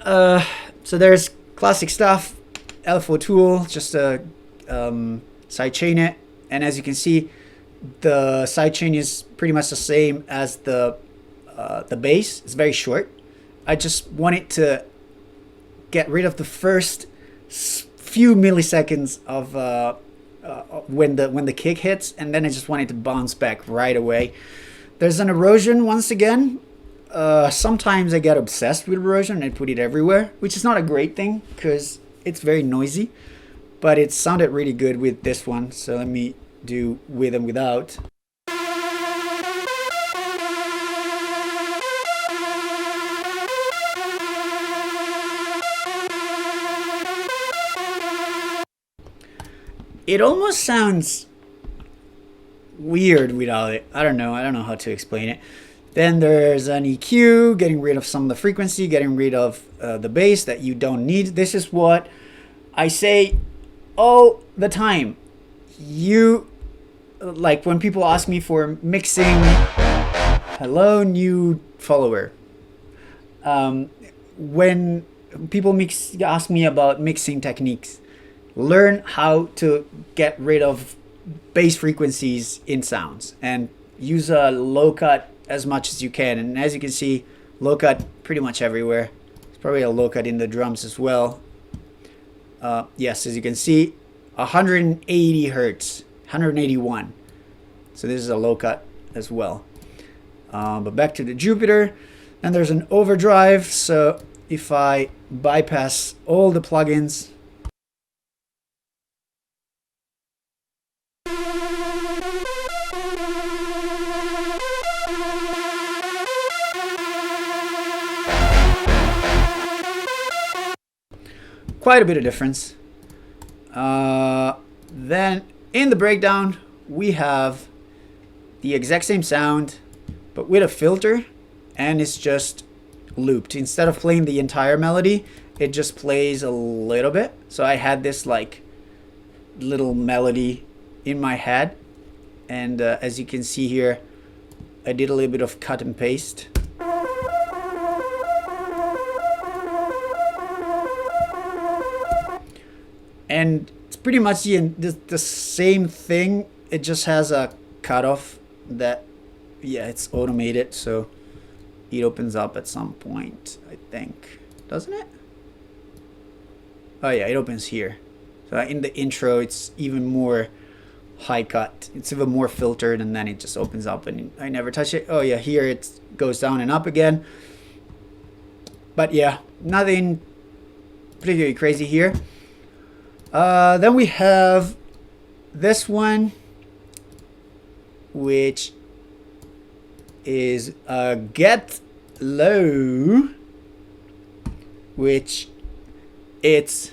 So there's classic stuff, Lfo Tool, just a sidechain it, and as you can see, the sidechain is pretty much the same as the bass. It's very short. I just wanted to get rid of the first few milliseconds of when the kick hits, and then I just wanted to bounce back right away. There's an erosion once again. Sometimes I get obsessed with erosion and I put it everywhere, which is not a great thing because it's very noisy, but it sounded really good with this one. So let me do with and without. It almost sounds weird without it. I don't know how to explain it. Then there's an EQ, getting rid of some of the frequency, getting rid of the bass that you don't need. This is what I say all the time. You, like when people ask me for mixing, hello new follower. When people ask me about mixing techniques, learn how to get rid of bass frequencies in sounds and use a low cut as much as you can. And as you can see, low cut pretty much everywhere. There's probably a low cut in the drums as well. Yes, as you can see, 180 hertz, 181. So this is a low cut as well. But back to the Jupiter, and there's an overdrive. So if I bypass all the plugins, quite a bit of difference. Then in the breakdown, we have the exact same sound, but with a filter, and it's just looped. Instead of playing the entire melody, it just plays a little bit. So I had this like little melody in my head, and as you can see here, I did a little bit of cut and paste. And it's pretty much the same thing. It just has a cutoff that, yeah, it's automated, so it opens up at some point, I think. Doesn't it? Oh yeah, it opens here. So in the intro, it's even more high cut. It's even more filtered, and then it just opens up, and I never touch it. Oh yeah, here it goes down and up again. But yeah, nothing particularly crazy here. Then we have this one, which is a Get Low, which it's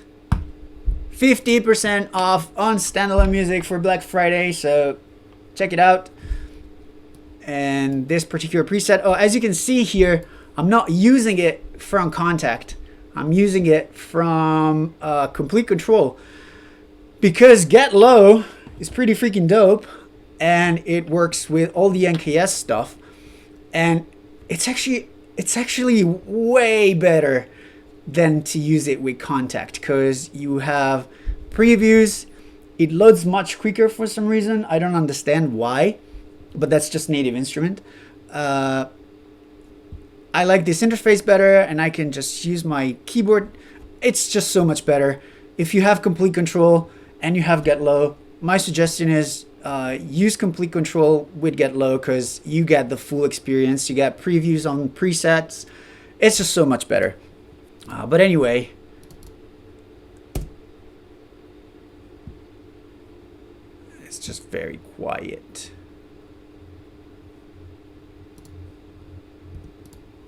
50% off on standalone music for Black Friday, so check it out. And this particular preset, oh, as you can see here, I'm not using it from Kontakt. I'm using it from Complete Control because Get Low is pretty freaking dope, and it works with all the NKS stuff, and it's actually way better than to use it with Kontakt because you have previews. It loads much quicker for some reason. I don't understand why, but that's just native instrument. I like this interface better, and I can just use my keyboard. It's just so much better. If you have Complete Control and you have Get Low, my suggestion is use Complete Control with Get Low because you get the full experience. You get previews on presets. It's just so much better. But anyway, it's just very quiet.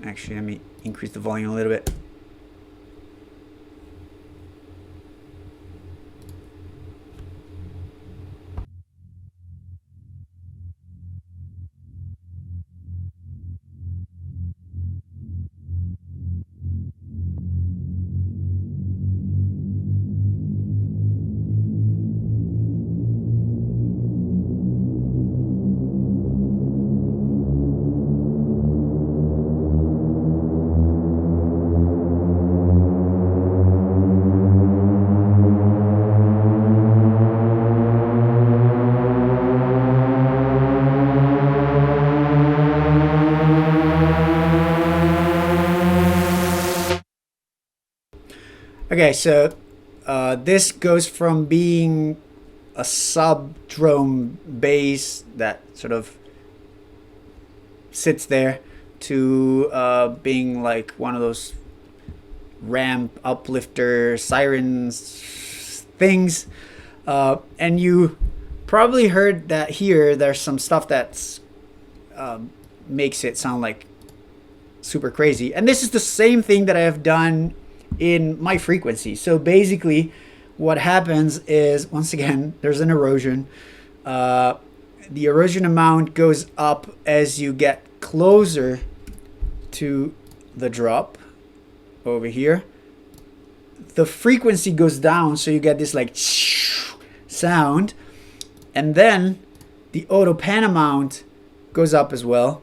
Actually, let me increase the volume a little bit. Okay, so this goes from being a sub-drone bass that sort of sits there to being like one of those ramp uplifter sirens things. And you probably heard that here there's some stuff that's makes it sound like super crazy. And this is the same thing that I have done in my frequency. So basically what happens is, once again, there's an erosion. The erosion amount goes up as you get closer to the drop over here. The frequency goes down, so you get this like sound, and then the auto pan amount goes up as well.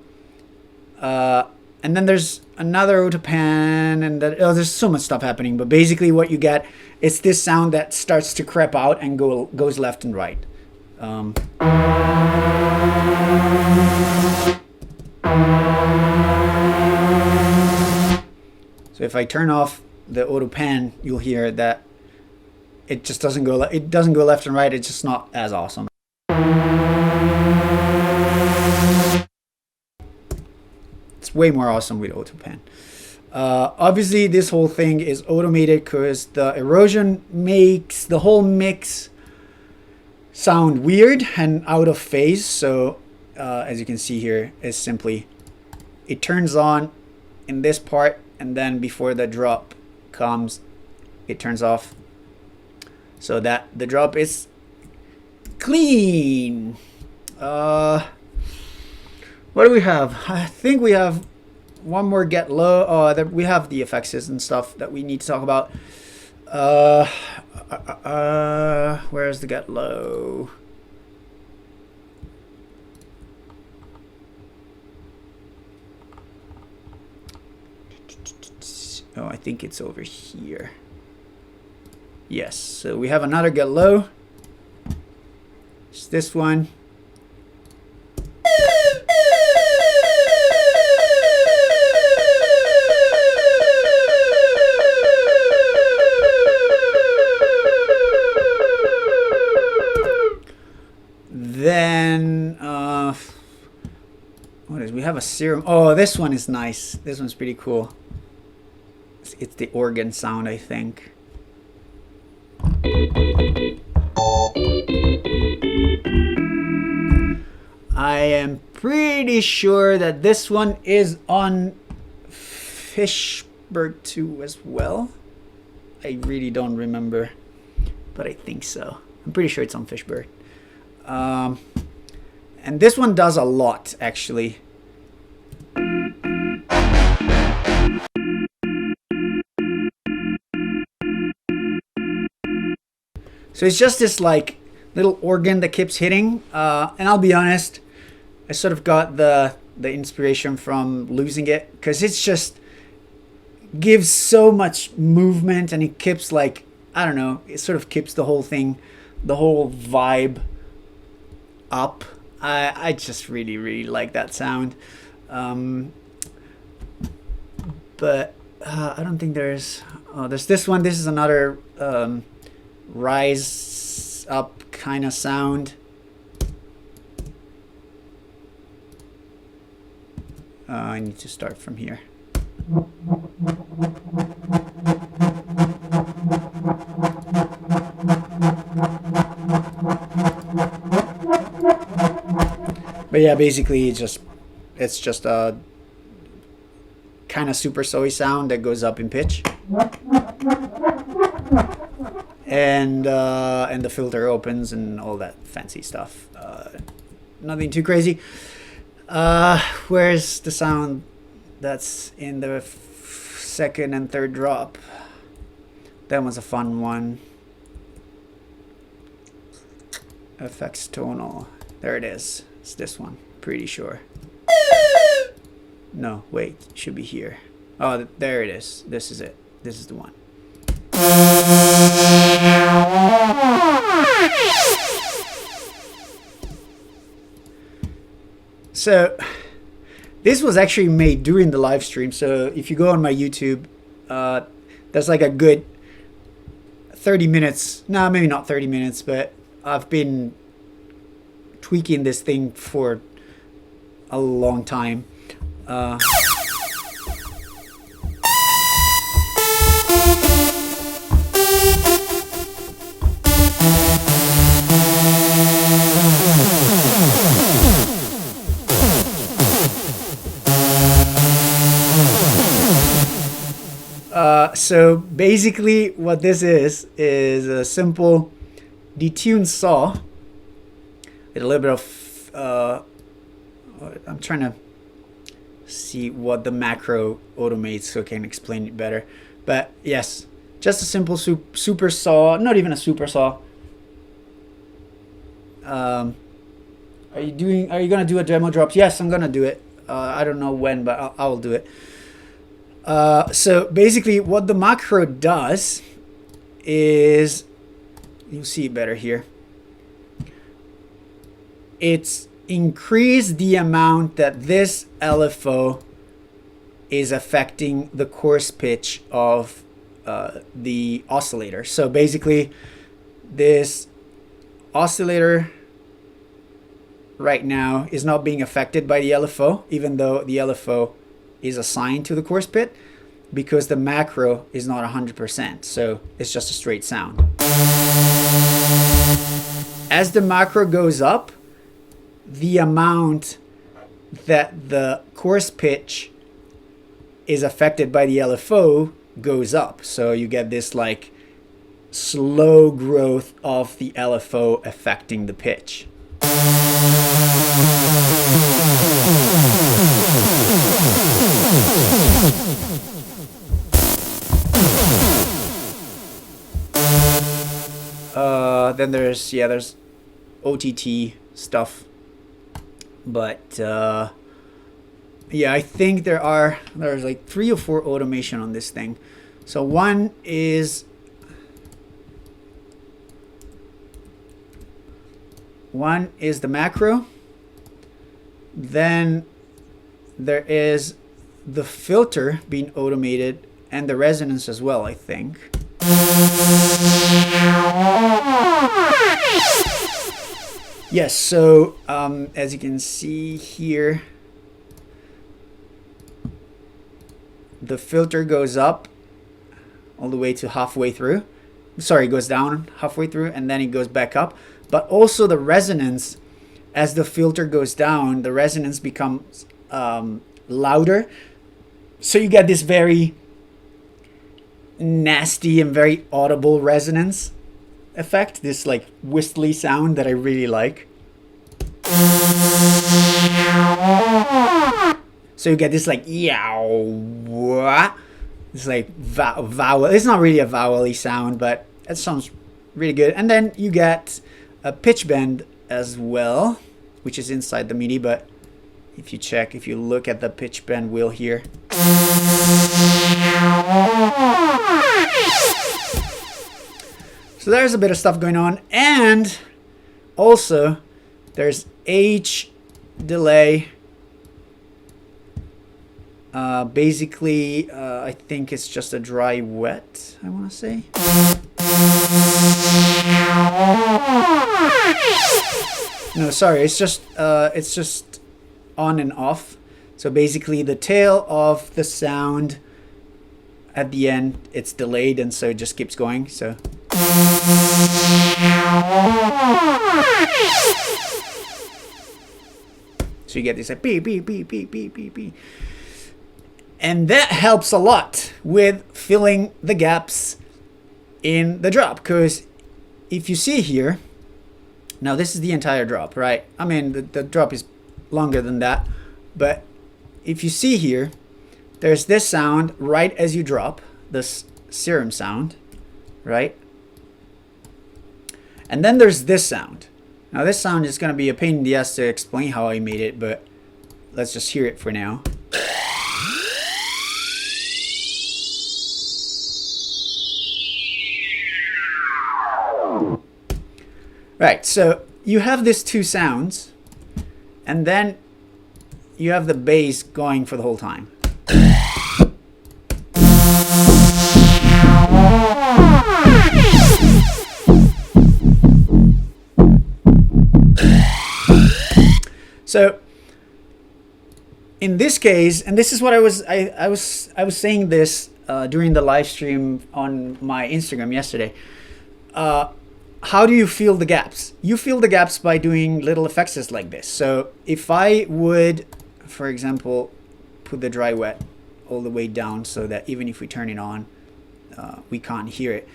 And then there's another auto pan, and there's so much stuff happening. But basically, what you get is this sound that starts to creep out and goes left and right. So if I turn off the auto pan, you'll hear that it just doesn't go. It doesn't go left and right. It's just not as awesome. It's way more awesome with auto pan. Obviously, this whole thing is automated because the erosion makes the whole mix sound weird and out of phase. So as you can see here, is simply it turns on in this part, and then before the drop comes, it turns off, so that the drop is clean. What do we have? I think we have one more Get Low. We have the effects and stuff that we need to talk about. Where's the Get Low? Oh, I think it's over here. Yes, so we have another Get Low. It's this one. Then what is, we have a serum. Oh, this one is nice. This one's pretty cool. It's the organ sound, I think. I am pretty sure that this one is on Fishbird 2 as well. I really don't remember, but I think so. I'm pretty sure it's on Fishbird. And this one does a lot, actually. So it's just this like little organ that keeps hitting. And I'll be honest, I sort of got the inspiration from Losing It, because it's just gives so much movement, and it keeps like, I don't know, it sort of keeps the whole thing, the whole vibe up. I just really like that sound. But I don't think there's this one. This is another rise up kind of sound. I need to start from here. But yeah, basically it's just a kind of super soy sound that goes up in pitch, and the filter opens and all that fancy stuff. Nothing too crazy. Where's the sound that's in the second and third drop? That was a fun one. Effects tonal. There it is. It's this one. Pretty sure. No, wait. It should be here. Oh, there it is. This is it. This is the one. So this was actually made during the live stream. So if you go on my YouTube, there's like a good 30 minutes. No, maybe not 30 minutes, but I've been tweaking this thing for a long time. So basically what this is a simple detuned saw with a little bit of I'm trying to see what the macro automates so I can explain it better. But yes, just a simple super saw, not even a super saw. Are you gonna do a demo drop? Yes, I'm gonna do it. I don't know when, but I will do it. So basically what the macro does is, you'll see it better here, it's increase the amount that this LFO is affecting the coarse pitch of the oscillator. So basically this oscillator right now is not being affected by the LFO, even though the LFO is assigned to the coarse pitch, because the macro is not 100%. So it's just a straight sound. As the macro goes up, the amount that the coarse pitch is affected by the LFO goes up. So you get this like slow growth of the LFO affecting the pitch. Then there's OTT stuff, but yeah, I think there's like 3 or 4 automation on this thing. So one is the macro, then there is the filter being automated, and the resonance as well, I think. Yes, so as you can see here, the filter goes up all the way to halfway through. Sorry, it goes down halfway through, and then it goes back up. But also the resonance, as the filter goes down, the resonance becomes louder. So you get this very nasty and very audible resonance effect, this like whistly sound that I really like. So you get this like yow, it's like vowel. It's not really a vowel-y sound, but it sounds really good. And then you get a pitch bend as well, which is inside the MIDI, but if you look at the pitch bend wheel here, so there's a bit of stuff going on. And also there's H delay. Basically, I think it's just a dry wet, I want to say. No, sorry, it's just on and off. So basically the tail of the sound at the end, it's delayed, and so it just keeps going. So you get this like beep, beep, beep, beep, beep, beep, beep. And that helps a lot with filling the gaps in the drop, because if you see here, now this is the entire drop, right? I mean, the drop is longer than that, but if you see here, there's this sound right as you drop, this SKIESTREAM sound, right? And then there's this sound. Now this sound is going to be a pain in the ass to explain how I made it, but let's just hear it for now. Right, so you have these two sounds, and then you have the bass going for the whole time. So in this case, and this is what I was saying this during the live stream on my Instagram yesterday. How do you fill the gaps? You fill the gaps by doing little effects like this. So if I would, for example, put the dry wet all the way down so that even if we turn it on, we can't hear it.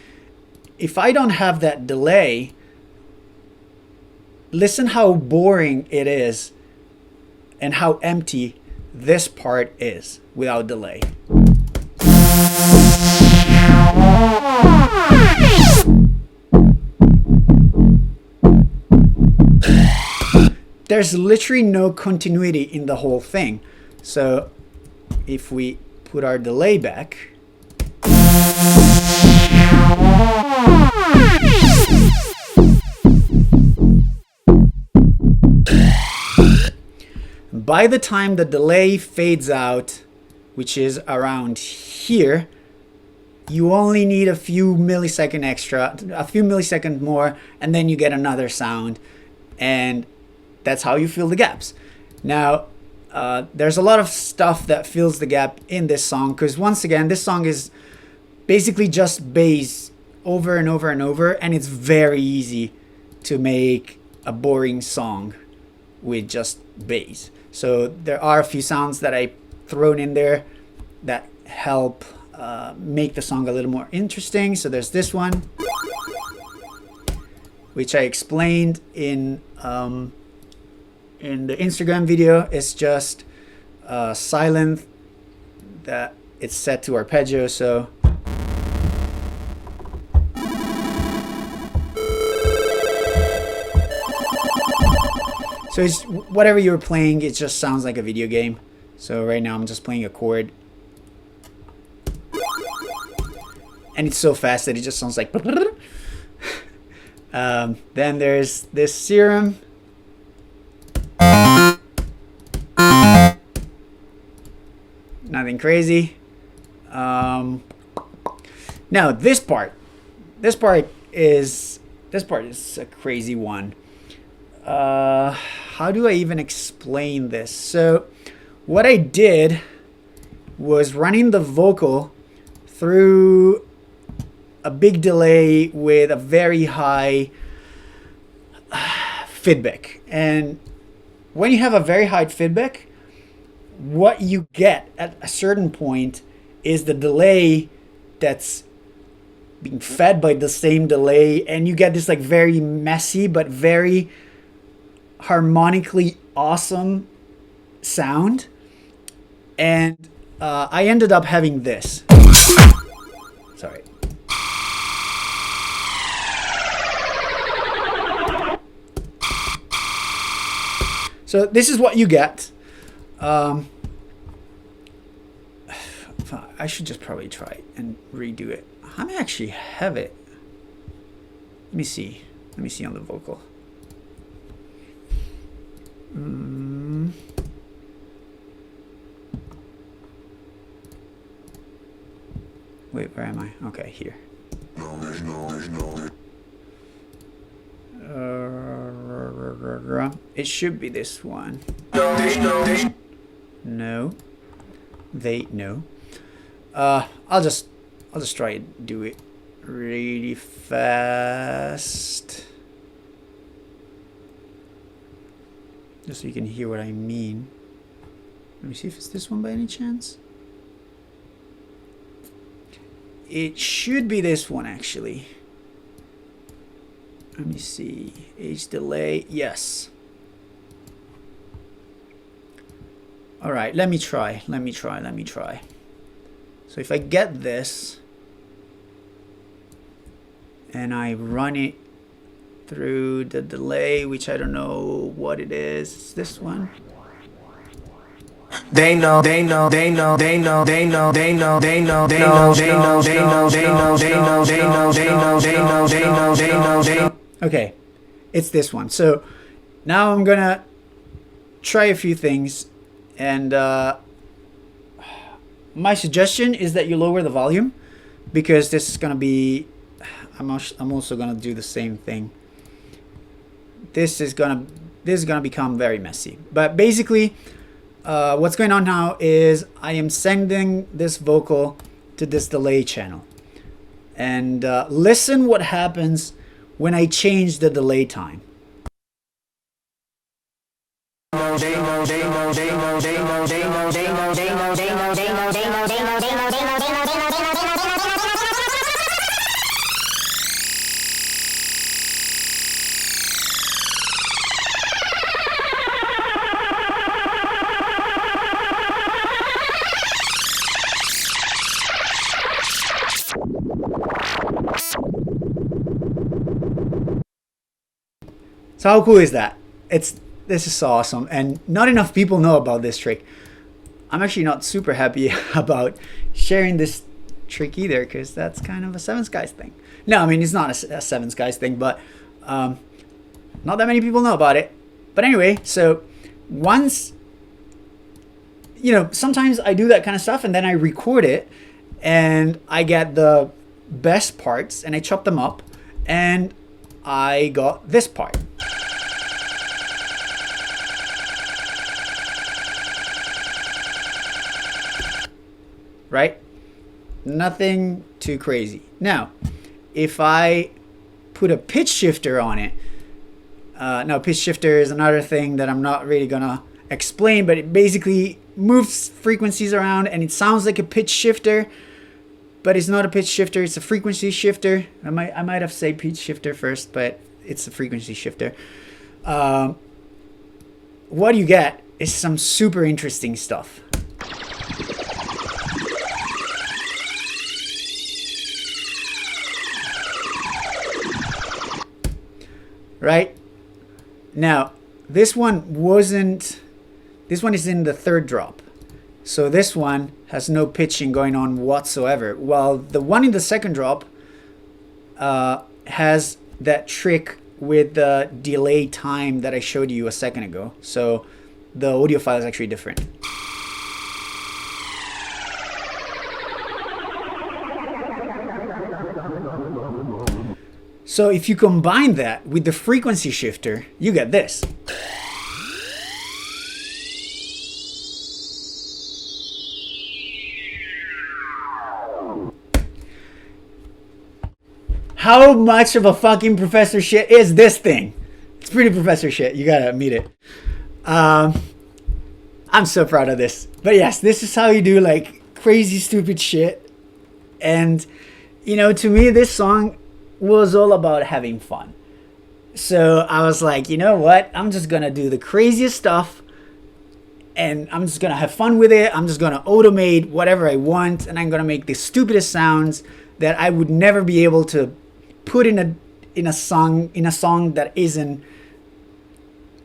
If I don't have that delay, listen how boring it is and how empty this part is without delay. There's literally no continuity in the whole thing. So if we put our delay back, by the time the delay fades out, which is around here, you only need a few milliseconds extra, a few milliseconds more, and then you get another sound, and that's how you fill the gaps. Now, there's a lot of stuff that fills the gap in this song, because once again, this song is basically just bass over and over and over, and it's very easy to make a boring song with just bass. So there are a few sounds that I thrown in there that help make the song a little more interesting. So there's this one, which I explained in the Instagram video. It's just silent that it's set to arpeggio. So it's whatever you're playing, it just sounds like a video game. So right now I'm just playing a chord, and it's so fast that it just sounds like then there's this SKIESTREAM. Nothing crazy. Now this part is a crazy one. How do I even explain this? So what I did was running the vocal through a big delay with a very high feedback. And when you have a very high feedback, what you get at a certain point is the delay that's being fed by the same delay, and you get this like very messy but very harmonically awesome sound. And I ended up having this. Sorry. So this is what you get. I should just probably try it and redo it. I may actually have it. Let me see. Let me see on the vocal. Wait, where am I? Okay, here. It should be this one. No. No. I'll just try and do it really fast, just so you can hear what I mean. Let me see if it's this one by any chance. It should be this one actually. Let me see. H delay. Yes. All right. Let me try. So if I get this and I run it through the delay, which I don't know what it is. It's this one. Okay, it's this one. So now I'm gonna try a few things, and my suggestion is that you lower the volume, because this is gonna be, I'm also gonna do the same thing. This is gonna become very messy. But basically, what's going on now is I am sending this vocal to this delay channel, and listen what happens when I change the delay time. So how cool is that? This is so awesome, and not enough people know about this trick. I'm actually not super happy about sharing this trick either, because that's kind of a Seven Skies thing. No, I mean, it's not a Seven Skies thing, but not that many people know about it. But anyway, so once, you know, sometimes I do that kind of stuff and then I record it and I get the best parts and I chop them up, and I got this part. Right? Nothing too crazy. Now, if I put a pitch shifter on it, now pitch shifter is another thing that I'm not really gonna explain, but it basically moves frequencies around and it sounds like a pitch shifter, but it's not a pitch shifter, it's a frequency shifter. I might have said pitch shifter first, but it's a frequency shifter. What you get is some super interesting stuff. Right? Now, this one is in the third drop. So this one has no pitching going on whatsoever. While the one in the second drop has that trick with the delay time that I showed you a second ago. So the audio file is actually different. So if you combine that with the frequency shifter, you get this. How much of a fucking professor shit is this thing? It's pretty professor shit. You gotta admit it. I'm so proud of this. But yes, this is how you do like crazy stupid shit. And you know, to me, this song was all about having fun. So I was like, you know what? I'm just gonna do the craziest stuff and I'm just gonna have fun with it. I'm just gonna automate whatever I want, and I'm gonna make the stupidest sounds that I would never be able to put in a song that isn't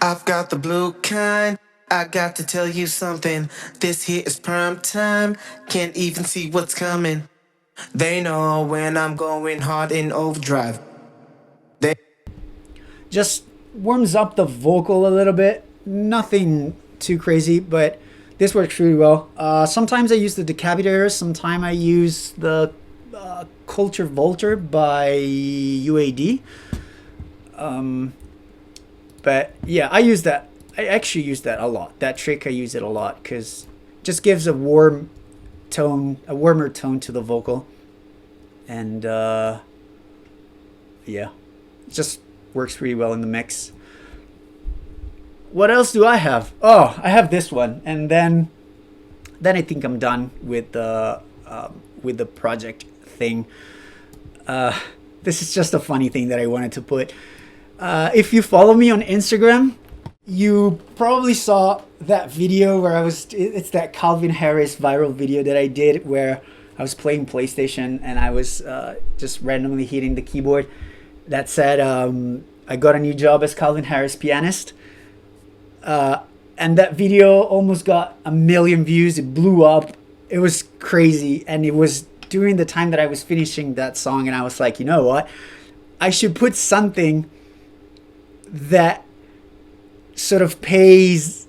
I've got the blue kind. I got to tell you something. This here is prime time. Can't even see what's coming. They know when I'm going hard in overdrive. They Just warms up the vocal a little bit. Nothing too crazy, but this works really well. Sometimes I use the decapitator. Sometimes I use the Culture Volter by UAD. But yeah, I use that. I actually use that a lot. That trick, I use it a lot because it just gives a warm tone, a warmer tone to the vocal. And yeah, it just works really well in the mix. What else do I have? Oh, I have this one, and then I think I'm done with the project thing. This is just a funny thing that I wanted to put. If you follow me on Instagram, you probably saw that video where it's that Calvin Harris viral video that I did where I was playing PlayStation and I was just randomly hitting the keyboard that said, I got a new job as Calvin Harris pianist. And that video almost got 1 million views. It blew up. It was crazy. And it was during the time that I was finishing that song. And I was like, you know what? I should put something that sort of pays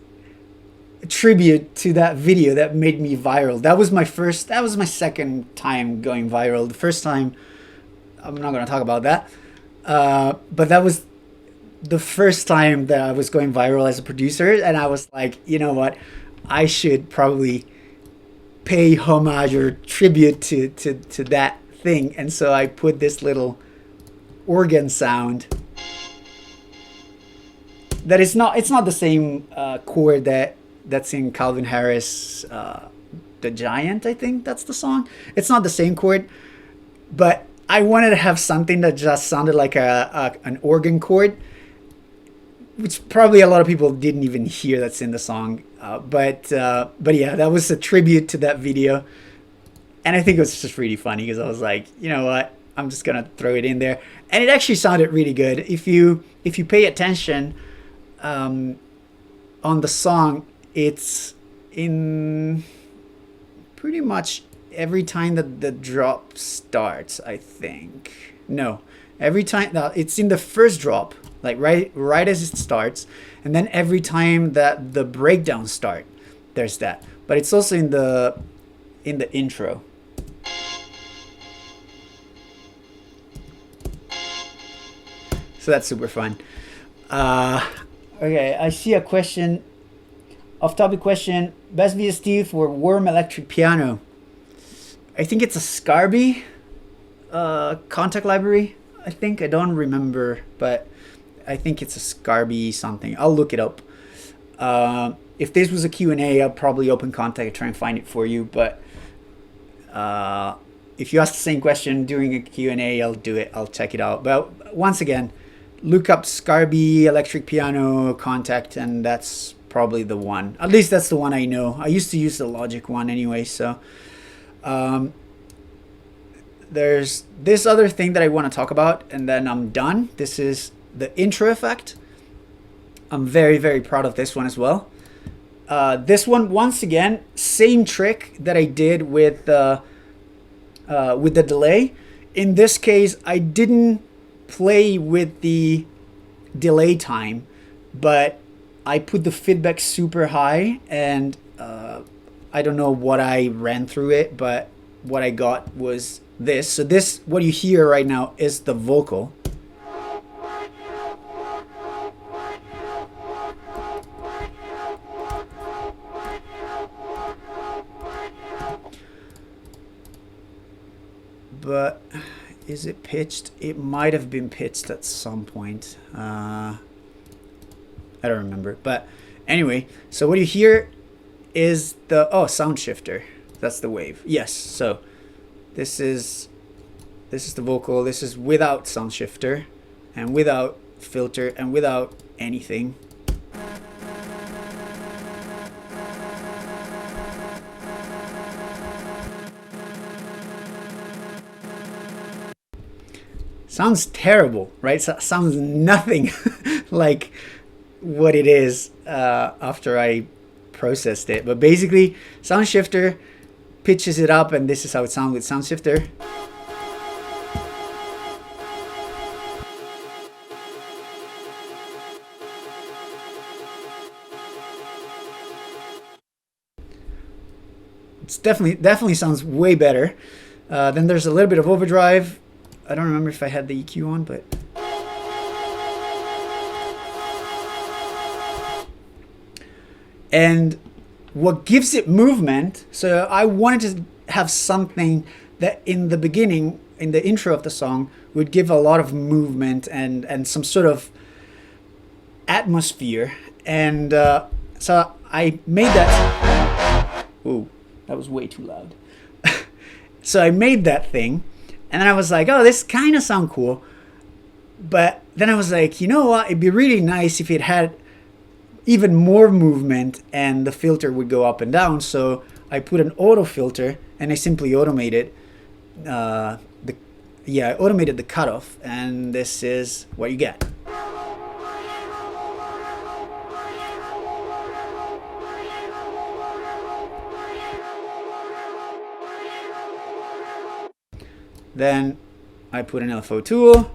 tribute to that video that made me viral. That was my second time going viral. The first time, I'm not going to talk about that. But that was the first time that I was going viral as a producer, and I was like, you know what, I should probably pay homage or tribute to that thing. And so I put this little organ sound that it's not the same chord that's in Calvin Harris, The Giant, I think that's the song. It's not the same chord, but I wanted to have something that just sounded like an organ chord, which probably a lot of people didn't even hear that's in the song. But yeah, that was a tribute to that video. And I think it was just really funny because I was like, you know what, I'm just going to throw it in there. And it actually sounded really good. If you pay attention on the song, it's in pretty much every time that the drop starts, I think. No, every time it's in the first drop, like right as it starts, and then every time that the breakdown start, there's that. But it's also in the intro. So that's super fun. Okay, I see a question, off-topic question. Best VST for warm electric piano. I think it's a Scarby Kontakt library. I think, I don't remember, but I think it's a Scarby something. I'll look it up. If this was a Q&A, I'll probably open Kontakt and try and find it for you. But if you ask the same question during a Q&A, I'll do it. I'll check it out. But once again, look up Scarby electric piano Kontakt, and that's probably the one. At least that's the one I know. I used to use the Logic one anyway, so... there's this other thing that I want to talk about, and then I'm done. This is the intro effect. I'm very, very proud of this one as well. This one, once again, same trick that I did with the delay. In this case, I didn't play with the delay time, but I put the feedback super high, and I don't know what I ran through it, but what I got was this. So this, what you hear right now, is the vocal. But is it pitched? It might have been pitched at some point. I don't remember. But anyway, so what you hear is the sound shifter. That's the wave. Yes. So this is the vocal. This is without sound shifter and without filter and without anything. sounds terrible, right? Sounds nothing like what it is after I processed it. But basically, Sound Shifter pitches it up, and this is how it sounds with Sound Shifter. It's definitely sounds way better. Then there's a little bit of overdrive. I don't remember if I had the EQ on, but and what gives it movement, so I wanted to have something that in the beginning, in the intro of the song, would give a lot of movement and some sort of atmosphere. And so I made that. Ooh, that was way too loud. So I made that thing, and then I was like, oh, this kind of sound cool. But then I was like, you know what? It'd be really nice if it had even more movement and the filter would go up and down. So I put an auto filter, and I simply automated I automated the cutoff, and this is what you get. Then I put an Lfo Tool.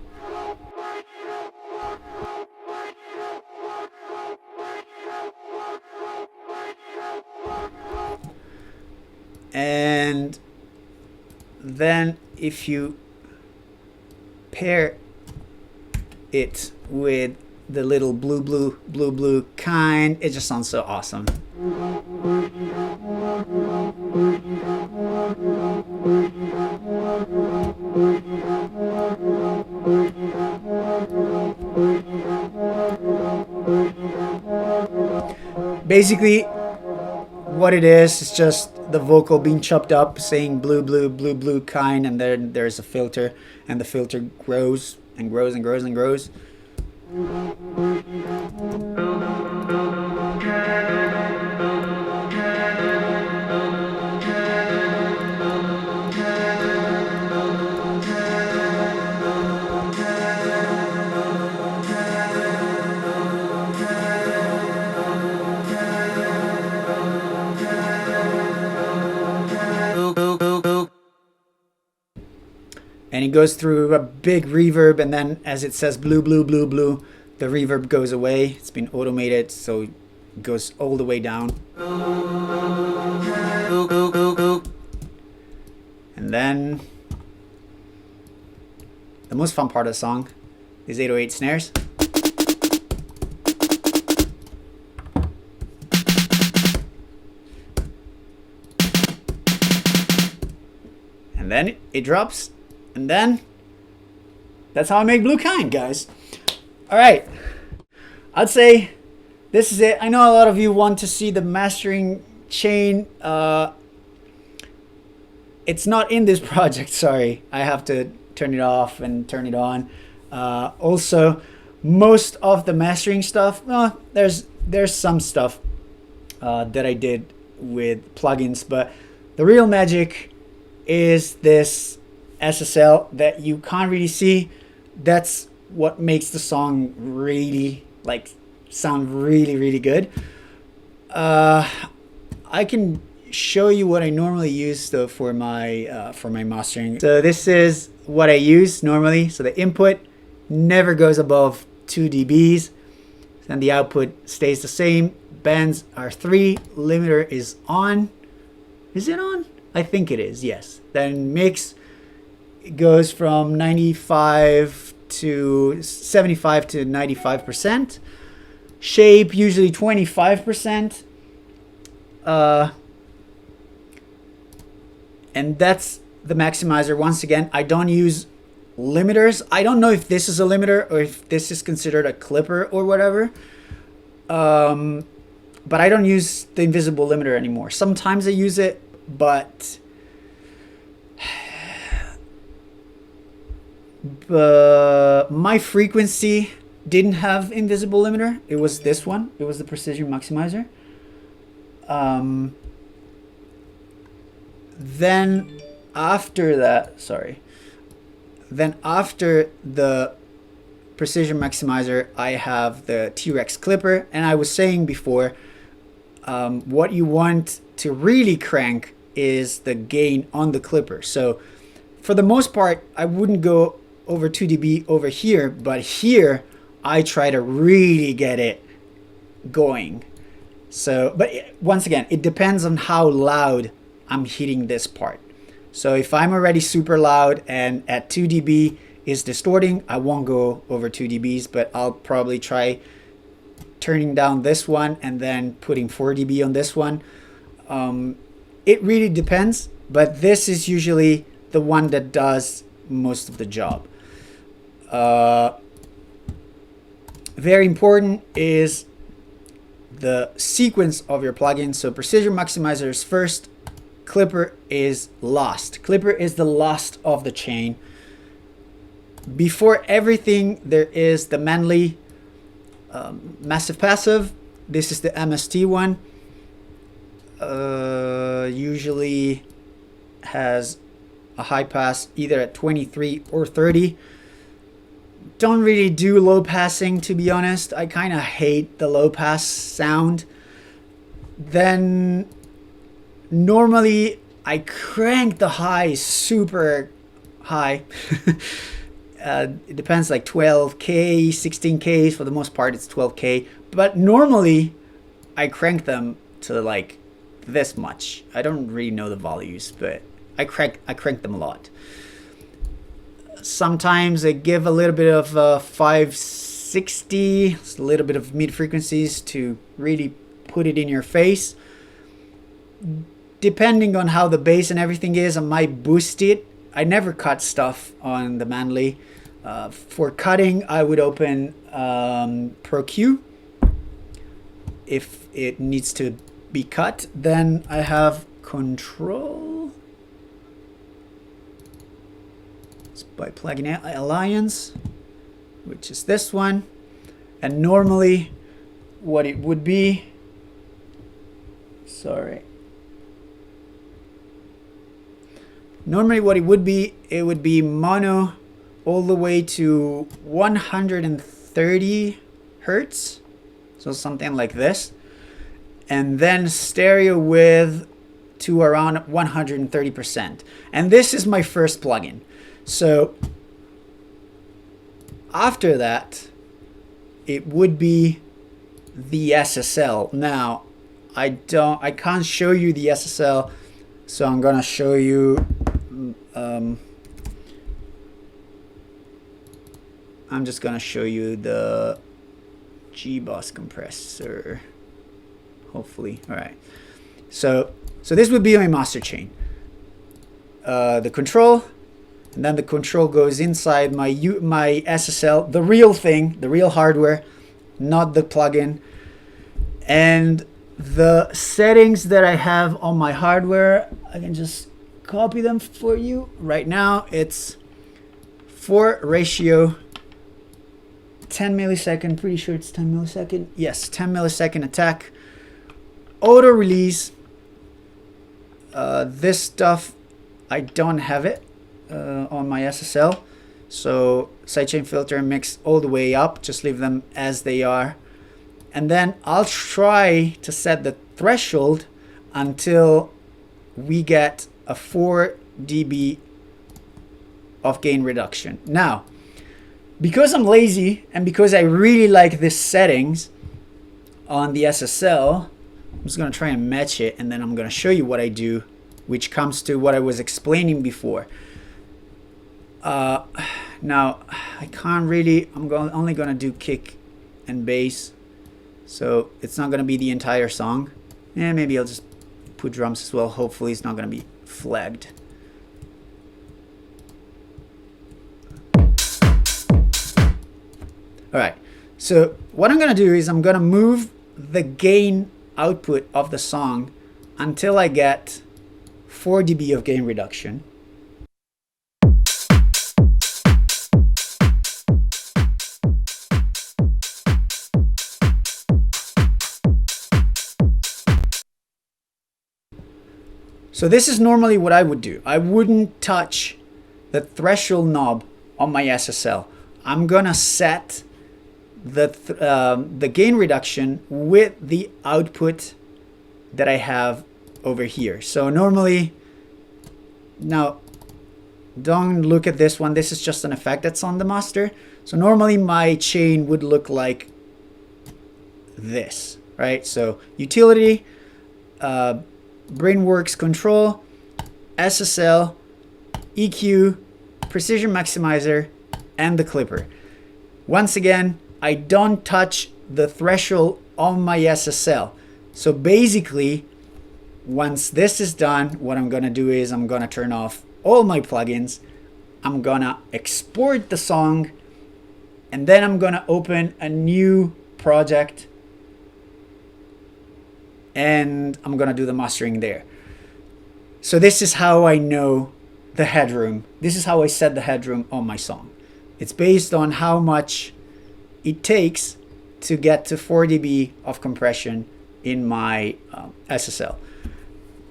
And then if you pair it with the little blue kind, it just sounds so awesome. Basically, what it is just the vocal being chopped up, saying blue kind, and then there's a filter, and the filter grows and grows and grows and grows. And it goes through a big reverb, and then as it says blue, the reverb goes away. It's been automated, so it goes all the way down. And then the most fun part of the song is 808 snares. And then it drops. And then that's how I make blue kind, guys. All right, I'd say this is it. I know a lot of you want to see the mastering chain. It's not in this project, sorry. I have to turn it off and turn it on. Also, most of the mastering stuff, well, there's some stuff that I did with plugins, but the real magic is this SSL that you can't really see. That's what makes the song really sound really good. I can show you what I normally use though for my mastering. So this is what I use normally. So the input never goes above 2 dBs, and the output stays the same. Bands are 3. Limiter is on. Is it on? I think it is. Yes. Then mix goes from 95 to 75 to 95%. Shape usually 25%. And that's the maximizer. Once again, I don't use limiters. I don't know if this is a limiter or if this is considered a clipper or whatever. But I don't use the invisible limiter anymore. Sometimes I use it, but my frequency didn't have invisible limiter. It was this one. It was the precision maximizer. Then after that, Then after the precision maximizer, I have the T-Rex clipper. And I was saying before, what you want to really crank is the gain on the clipper. So for the most part, I wouldn't go over 2 dB over here, but here I try to really get it going. So, but once again, it depends on how loud I'm hitting this part. So if I'm already super loud and at 2 dB is distorting, I won't go over 2 dBs, but I'll probably try turning down this one and then putting 4 dB on this one. It really depends, but this is usually the one that does most of the job. Very important is the sequence of your plugin. So precision maximizer is first, clipper is last. Clipper is the last of the chain. Before everything, there is the Manley massive passive. This is the MST one. Usually has a high pass either at 23 or 30. Don't really do low passing, to be honest. I kind of hate the low pass sound. Then normally I crank the high super high. It depends, like 12K, 16K. For the most part, it's 12K. But normally I crank them to like this much. I don't really know the values, but I crank them a lot. Sometimes I give a little bit of 560, a little bit of mid frequencies to really put it in your face. Depending on how the bass and everything is, I might boost it. I never cut stuff on the Manley. For cutting, I would open Pro Q if it needs to be cut. Then I have Control. It's by Plugin Alliance, which is this one. And normally what it would be, normally what it would be mono all the way to 130 hertz, so something like this, and then stereo width to around 130%. And this is my first plugin. So after that, it would be the SSL. Now, I can't show you the SSL, so I'm gonna show you. I'm just gonna show you the Boss Compressor. Hopefully, all right. So this would be my master chain. The control. And then the control goes inside my SSL, the real thing, the real hardware, not the plugin. And the settings that I have on my hardware, I can just copy them for you. Right now, it's 4 ratio, 10 millisecond, pretty sure it's 10 millisecond. Yes, 10 millisecond attack. Auto release. This stuff, I don't have it on my SSL. So sidechain filter and mix all the way up, just leave them as they are. And then I'll try to set the threshold until we get a 4 dB of gain reduction. Now, because I'm lazy and because I really like these settings on the SSL, I'm just going to try and match it, and then I'm going to show you what I do, which comes to what I was explaining before. Now, I can't really, only going to do kick and bass, so it's not going to be the entire song. And maybe I'll just put drums as well. Hopefully it's not going to be flagged. Alright, so what I'm going to do is I'm going to move the gain output of the song until I get 4 dB of gain reduction. So this is normally what I would do. I wouldn't touch the threshold knob on my SSL. I'm gonna set the gain reduction with the output that I have over here. So normally, now don't look at this one, this is just an effect that's on the master. So normally my chain would look like this, right? So utility, Brainworks control, SSL, EQ, precision maximizer, and the clipper. Once again, I don't touch the threshold on my SSL. So basically, once this is done, what I'm gonna do is I'm gonna turn off all my plugins. I'm gonna export the song, and then I'm gonna open a new project, and I'm gonna do the mastering there. So this is how I know the headroom. This is how I set the headroom on my song. It's based on how much it takes to get to 4 dB of compression in my SSL.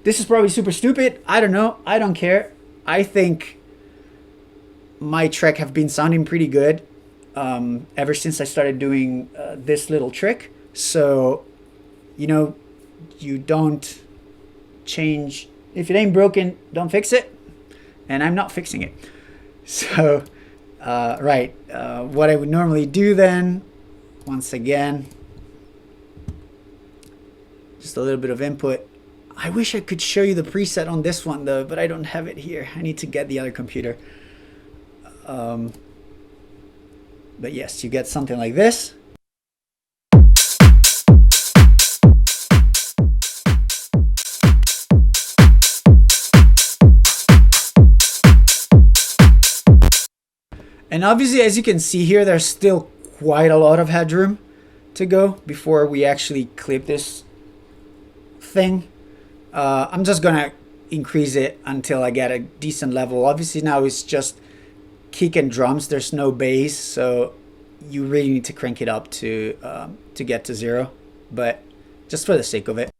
This is probably super stupid. I don't know. I don't care. I think my track have been sounding pretty good ever since I started doing this little trick. So, you know, you don't change. If it ain't broken, don't fix it. And I'm not fixing it. So, right. What I would normally do then, once again, just a little bit of input. I wish I could show you the preset on this one though, but I don't have it here. I need to get the other computer. But yes, you get something like this. And obviously, as you can see here, there's still quite a lot of headroom to go before we actually clip this thing. I'm just gonna increase it until I get a decent level. Obviously now it's just kick and drums. There's no bass, so you really need to crank it up to get to 0. But just for the sake of it.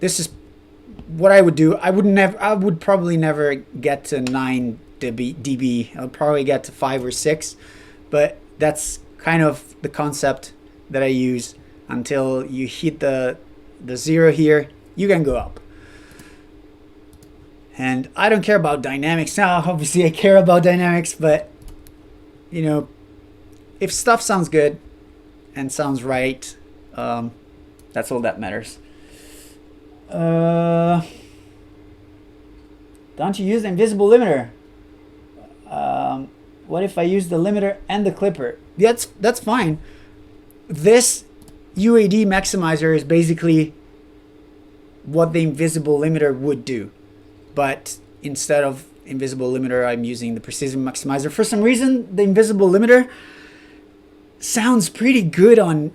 This is what I would do. I would probably never get to 9 dB. I'll probably get to 5 or 6, but that's kind of the concept that I use. Until you hit the 0 here, you can go up. And I don't care about dynamics now. Obviously I care about dynamics, but you know, if stuff sounds good and sounds right, that's all that matters. Don't you use the invisible limiter? What if I use the limiter and the clipper? That's fine. This UAD maximizer is basically what the invisible limiter would do, but instead of invisible limiter, I'm using the precision maximizer. For some reason, the invisible limiter sounds pretty good on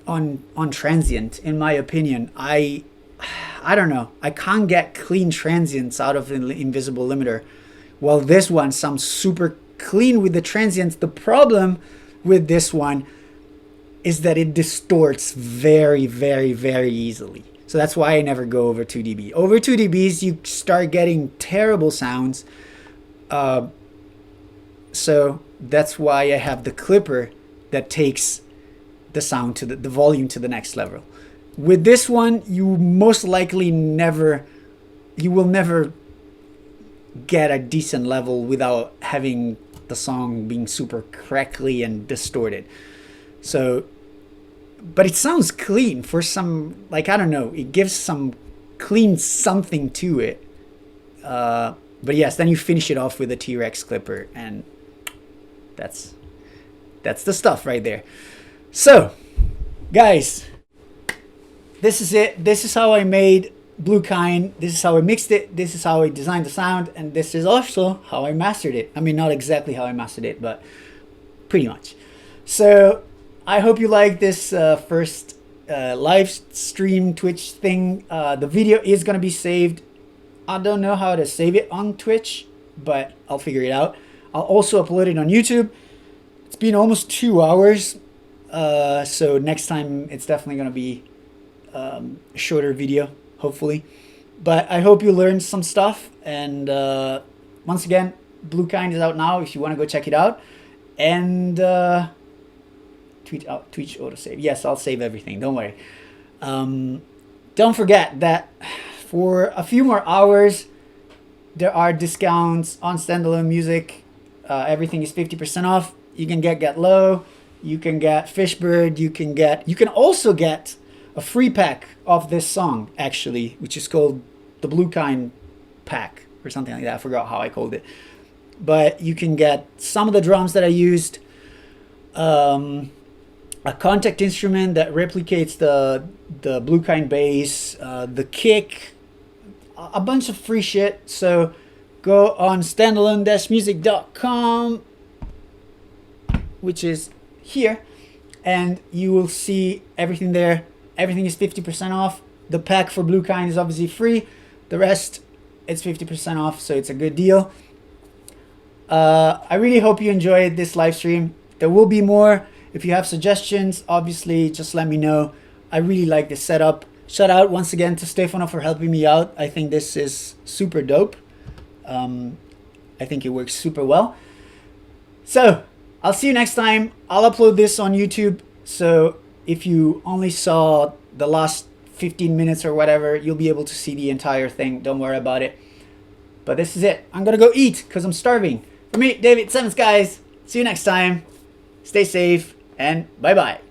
transient, in my opinion. I don't know. I can't get clean transients out of the invisible limiter. Well, this one sounds super clean with the transients. The problem with this one is that it distorts very, very, very easily. So that's why I never go over 2 dB. Over 2 dBs, you start getting terrible sounds. So that's why I have the clipper that takes the sound to the volume to the next level. With this one, you most likely you will never get a decent level without having the song being super crackly and distorted. So, but it sounds clean for some, like, I don't know, it gives some clean something to it. But yes, then you finish it off with a T-Rex clipper, and that's the stuff right there. So, guys, this is it. This is how I made Blue Kind. This is how I mixed it. This is how I designed the sound. And this is also how I mastered it. I mean, not exactly how I mastered it, but pretty much. So I hope you like this first live stream Twitch thing. The video is going to be saved. I don't know how to save it on Twitch, but I'll figure it out. I'll also upload it on YouTube. It's been almost 2 hours. So next time it's definitely going to be shorter video, hopefully. But I hope you learned some stuff. And once again, Blue Kind is out now if you want to go check it out. And Twitch autosave. Yes, I'll save everything. Don't worry. Don't forget that for a few more hours, there are discounts on standalone music. Everything is 50% off. You can get Low. You can get Fishbird. You can also get a free pack of this song, actually, which is called the Blue Kind pack or something like that. I forgot how I called it. But you can get some of the drums that I used, a Kontakt instrument that replicates the Blue Kind bass, the kick, a bunch of free shit. So go on standalone-music.com, which is here, and you will see everything there. Everything is 50% off. The pack for Blue Kind is obviously free. The rest, it's 50% off, so it's a good deal. I really hope you enjoyed this live stream. There will be more. If you have suggestions, obviously, just let me know. I really like this setup. Shout out once again to Stefano for helping me out. I think this is super dope. I think it works super well. So, I'll see you next time. I'll upload this on YouTube. So, if you only saw the last 15 minutes or whatever, you'll be able to see the entire thing. Don't worry about it. But this is it. I'm gonna go eat because I'm starving. For me, David, Seven Skies. See you next time. Stay safe and bye-bye.